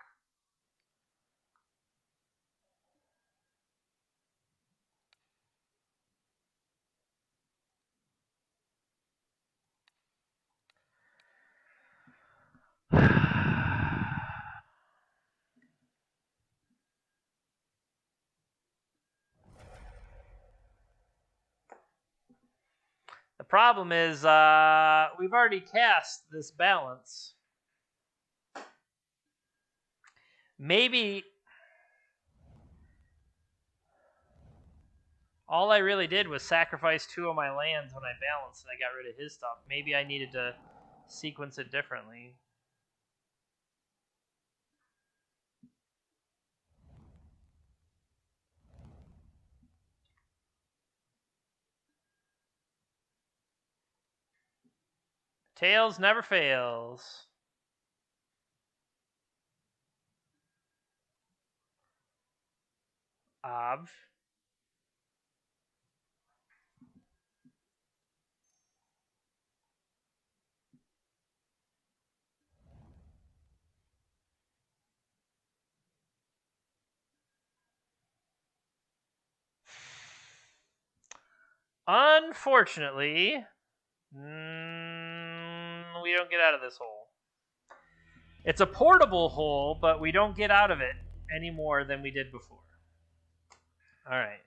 The problem is we've already cast this balance. Maybe all I really did was sacrifice 2 of my lands when I balanced and I got rid of his stuff. Maybe I needed to sequence it differently. Tails never fails. Ob. Unfortunately, we don't get out of this hole. It's a portable hole, but we don't get out of it any more than we did before. All right.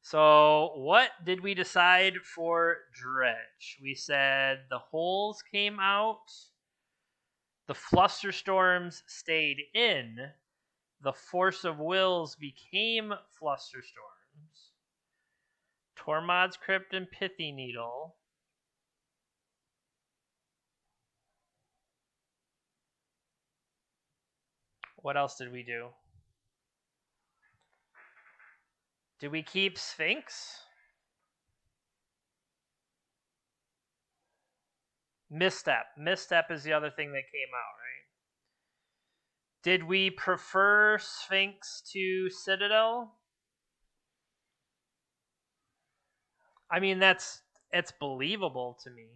So what did we decide for Dredge? We said the holes came out, the Flusterstorms stayed in, the Force of Wills became Flusterstorms, Tormod's Crypt and Pithy Needle. What else did we do? Did we keep Sphinx? Misstep. Misstep is the other thing that came out, right? Did we prefer Sphinx to Citadel? I mean, it's believable to me.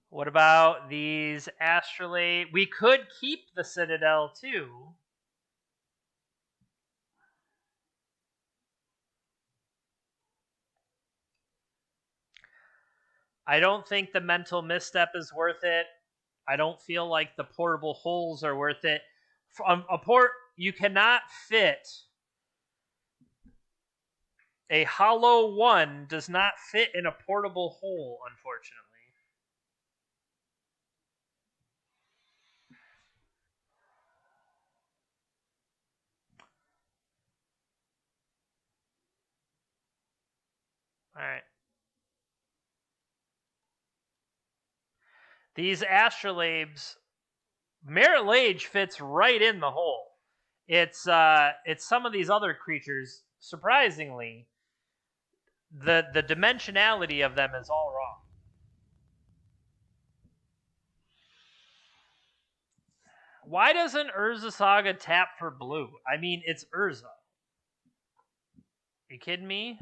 What about these Astrolabe? We could keep the Citadel too. I don't think the mental misstep is worth it. I don't feel like the portable holes are worth it. You cannot fit a hollow one. Does not fit in a portable hole, unfortunately. All right. These Astrolabes, Merit Lage fits right in the hole. It's some of these other creatures. Surprisingly, the dimensionality of them is all wrong. Why doesn't Urza Saga tap for blue? I mean, it's Urza. You kidding me?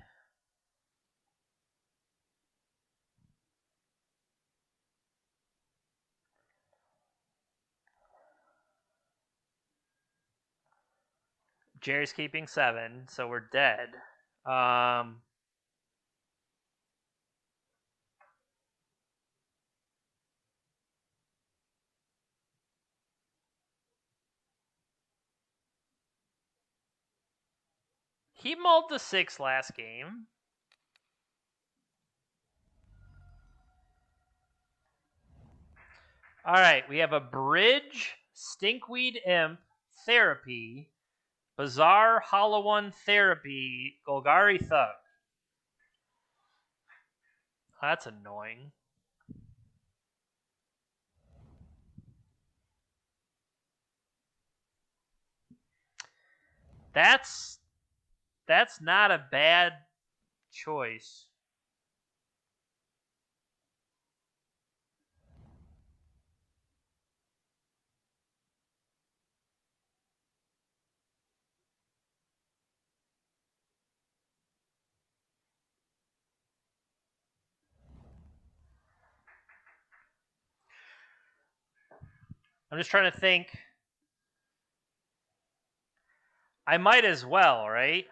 Jerry's keeping 7, so we're dead. He mulled the 6 last game. All right, we have a Bridge, Stinkweed Imp, Therapy, Bizarre Hollow One Therapy, Golgari Thug. That's annoying. That's not a bad choice. I'm just trying to think. I might as well, right?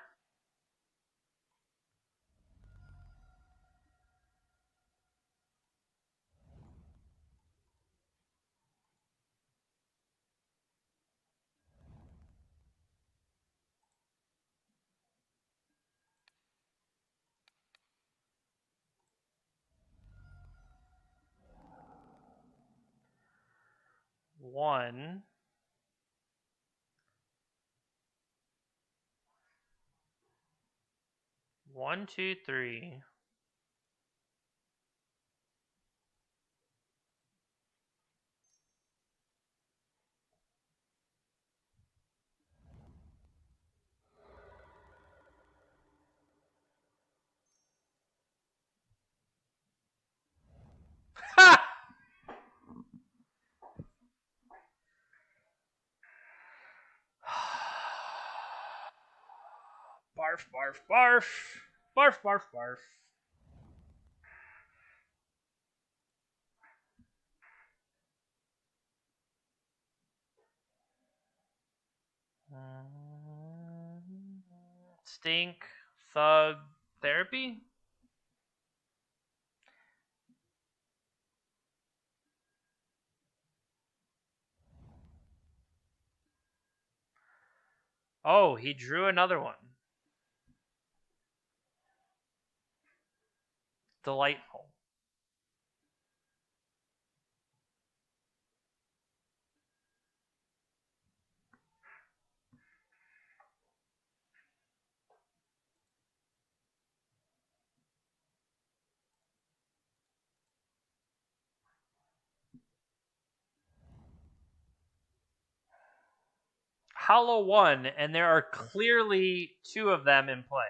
One. One, two, three. Ha! Barf, barf, barf. Barf, barf, barf. Stink, thug, therapy? Oh, he drew another one. Delightful. Hollow one, and there are clearly two of them in play.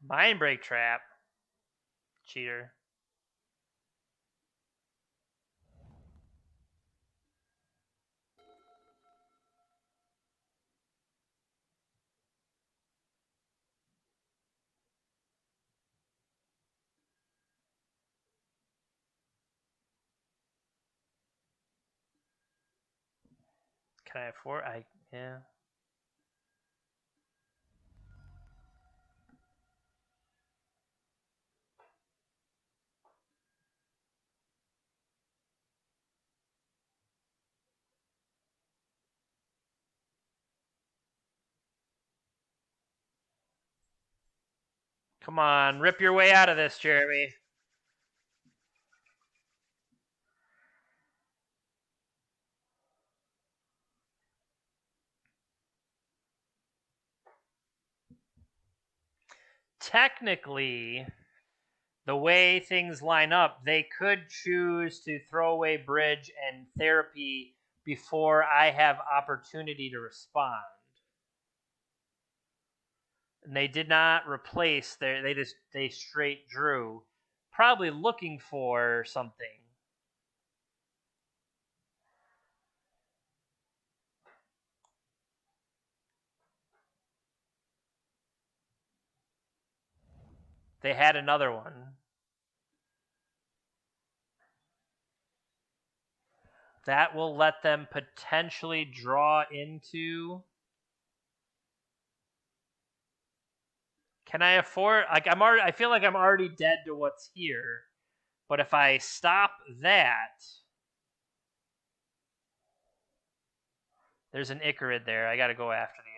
Mind break trap. Cheater. Can I afford? Yeah. Come on, rip your way out of this, Jeremy. Technically, the way things line up, they could choose to throw away bridge and therapy before I have opportunity to respond. And they did not replace they straight drew, probably looking for something. They had another one. That will let them potentially draw into. Can I afford? Like I feel like I'm already dead to what's here. But if I stop that, there's an Icarid there. I got to go after the Icarid.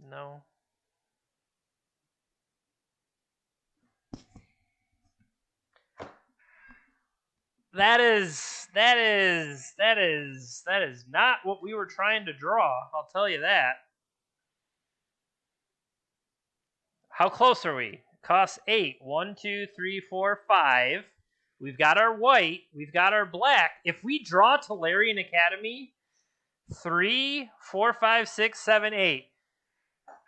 No. That is not what we were trying to draw. I'll tell you that. How close are we? Costs 8. 1, 2, 3, 4, 5. We've got our white. We've got our black. If we draw Tolarian Academy, 3, 4, 5, 6, 7, 8.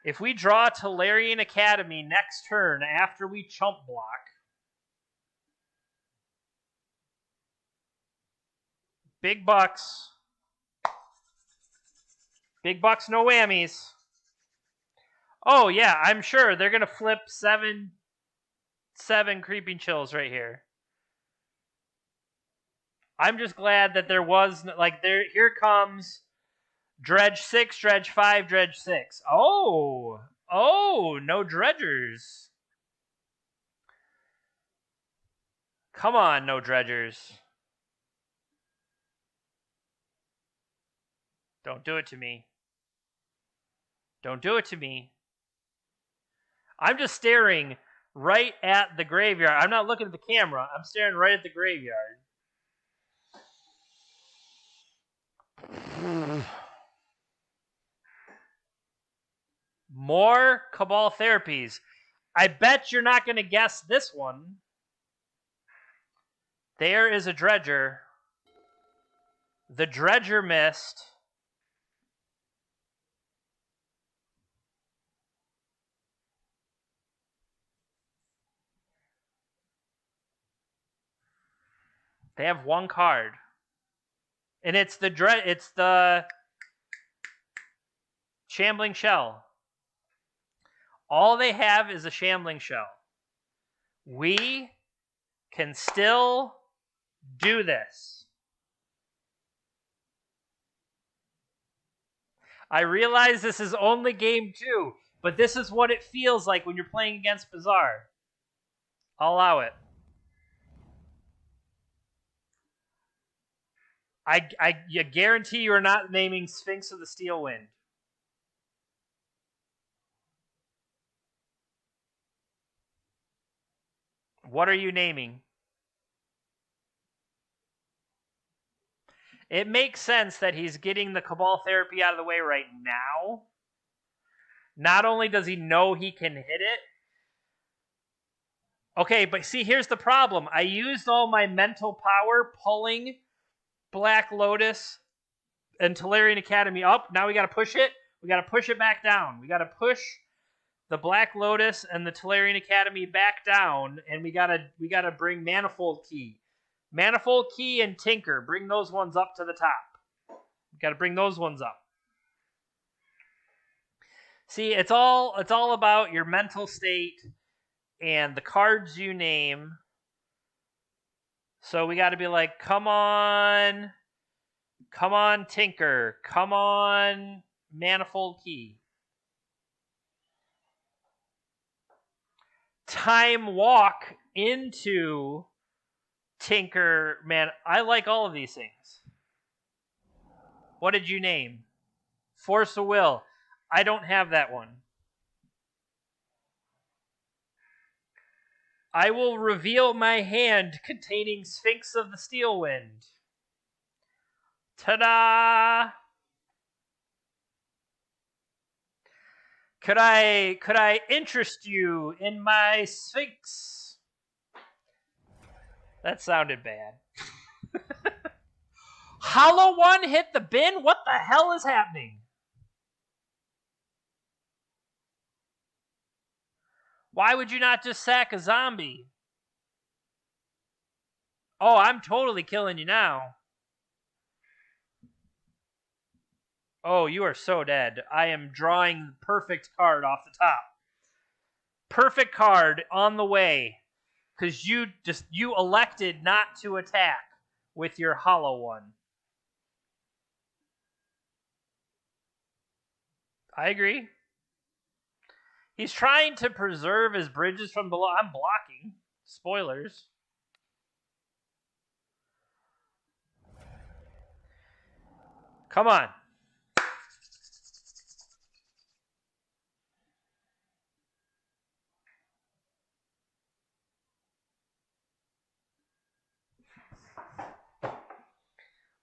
If we draw Tolarian Academy next turn after we chump block, big bucks. Big bucks, no whammies. Oh, yeah, I'm sure they're going to flip 7 Creeping Chills right here. I'm just glad that there was, like, here comes Dredge 6, Dredge 5, Dredge 6. Oh, no dredgers. Come on, no dredgers. Don't do it to me. Don't do it to me. I'm just staring right at the graveyard. I'm not looking at the camera. I'm staring right at the graveyard. More Cabal Therapies. I bet you're not going to guess this one. There is a Dredger. The Dredger missed. They have one card. And it's the Shambling Shell. All they have is a Shambling Shell. We can still do this. I realize this is only game 2, but this is what it feels like when you're playing against Bazaar. I'll allow it. I guarantee you are not naming Sphinx of the Steel Wind. What are you naming? It makes sense that he's getting the Cabal Therapy out of the way right now. Not only does he know he can hit it. Okay, but see, here's the problem. I used all my mental power pulling Black Lotus and Tolarian Academy up. Now we got to push it. We got to push it back down. We got to push the Black Lotus and the Tolarian Academy back down, and we got to bring Manifold Key. Manifold Key and Tinker, bring those ones up to the top. We got to bring those ones up. See, it's all about your mental state and the cards you name. So we got to be like, come on, Tinker, come on, Manifold Key. Time Walk into Tinker, man, I like all of these things. What did you name? Force of Will. I don't have that one. I will reveal my hand containing Sphinx of the Steel Wind. Ta-da! Could I interest you in my Sphinx? That sounded bad. Hollow One hit the bin? What the hell is happening? Why would you not just sack a zombie? Oh, I'm totally killing you now. Oh, you are so dead. I am drawing the perfect card off the top. Perfect card on the way. Because you elected not to attack with your Hollow One. I agree. He's trying to preserve his bridges from below. I'm blocking. Spoilers. Come on.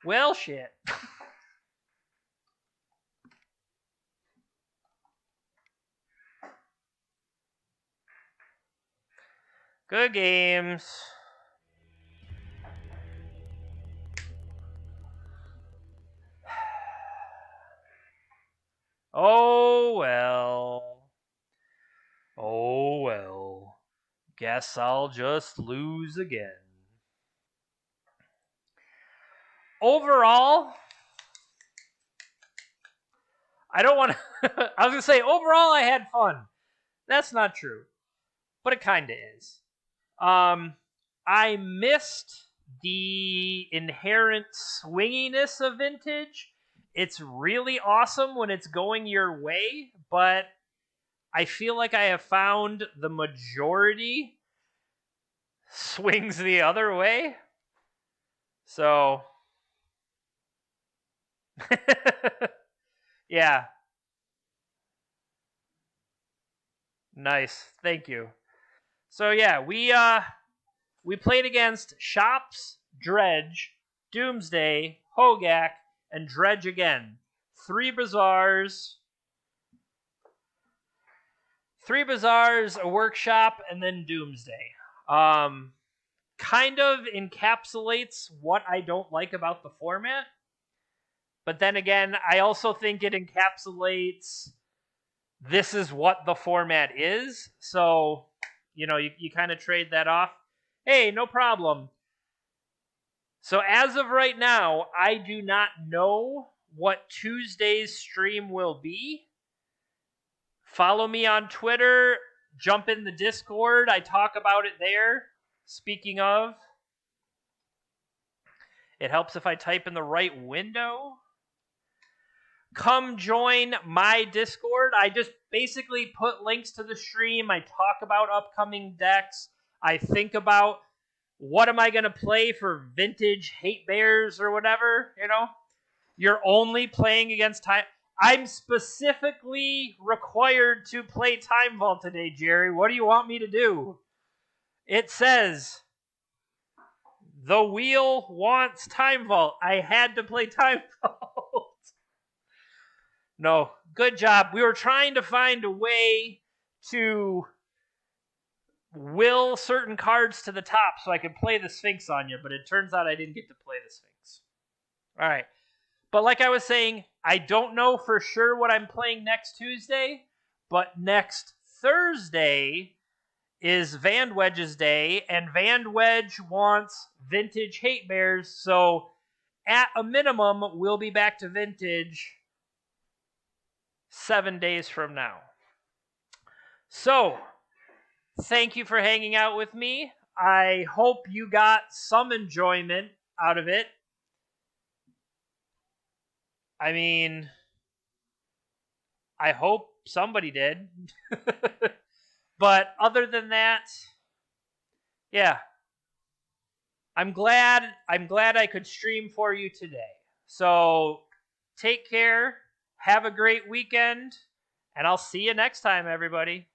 Well, shit. Good games. Oh well. Oh well. Guess I'll just lose again. Overall, I don't want to. I was going to say, overall, I had fun. That's not true, but it kind of is. I missed the inherent swinginess of vintage. It's really awesome when it's going your way, but I feel like I have found the majority swings the other way. So, yeah, nice. Thank you. So yeah, we played against Shops, Dredge, Doomsday, Hogak, and Dredge again. Three bazaars, a workshop, and then Doomsday. Um, Kind of encapsulates what I don't like about the format. But then again, I also think it encapsulates this is what the format is. So, you kind of trade that off. Hey, no problem. So as of right now, I do not know what Tuesday's stream will be. Follow me on Twitter, jump in the Discord. I talk about it there. Speaking of, it helps if I type in the right window. Come join my Discord. I just basically put links to the stream. I talk about upcoming decks. I think about what am I going to play for vintage hate bears or whatever, You're only playing against time. I'm specifically required to play Time Vault today, Jerry. What do you want me to do? It says the wheel wants Time Vault. I had to play Time Vault. No, good job. We were trying to find a way to will certain cards to the top so I could play the Sphinx on you, but it turns out I didn't get to play the Sphinx. All right. But like I was saying, I don't know for sure what I'm playing next Tuesday, but next Thursday is Vandwedge's day, and Vandwedge wants vintage hate bears, so at a minimum, we'll be back to vintage 7 days from now. So, thank you for hanging out with me. I hope you got some enjoyment out of it. I mean, I hope somebody did. But other than that, yeah. I'm glad I could stream for you today. So, take care, have a great weekend, and I'll see you next time, everybody.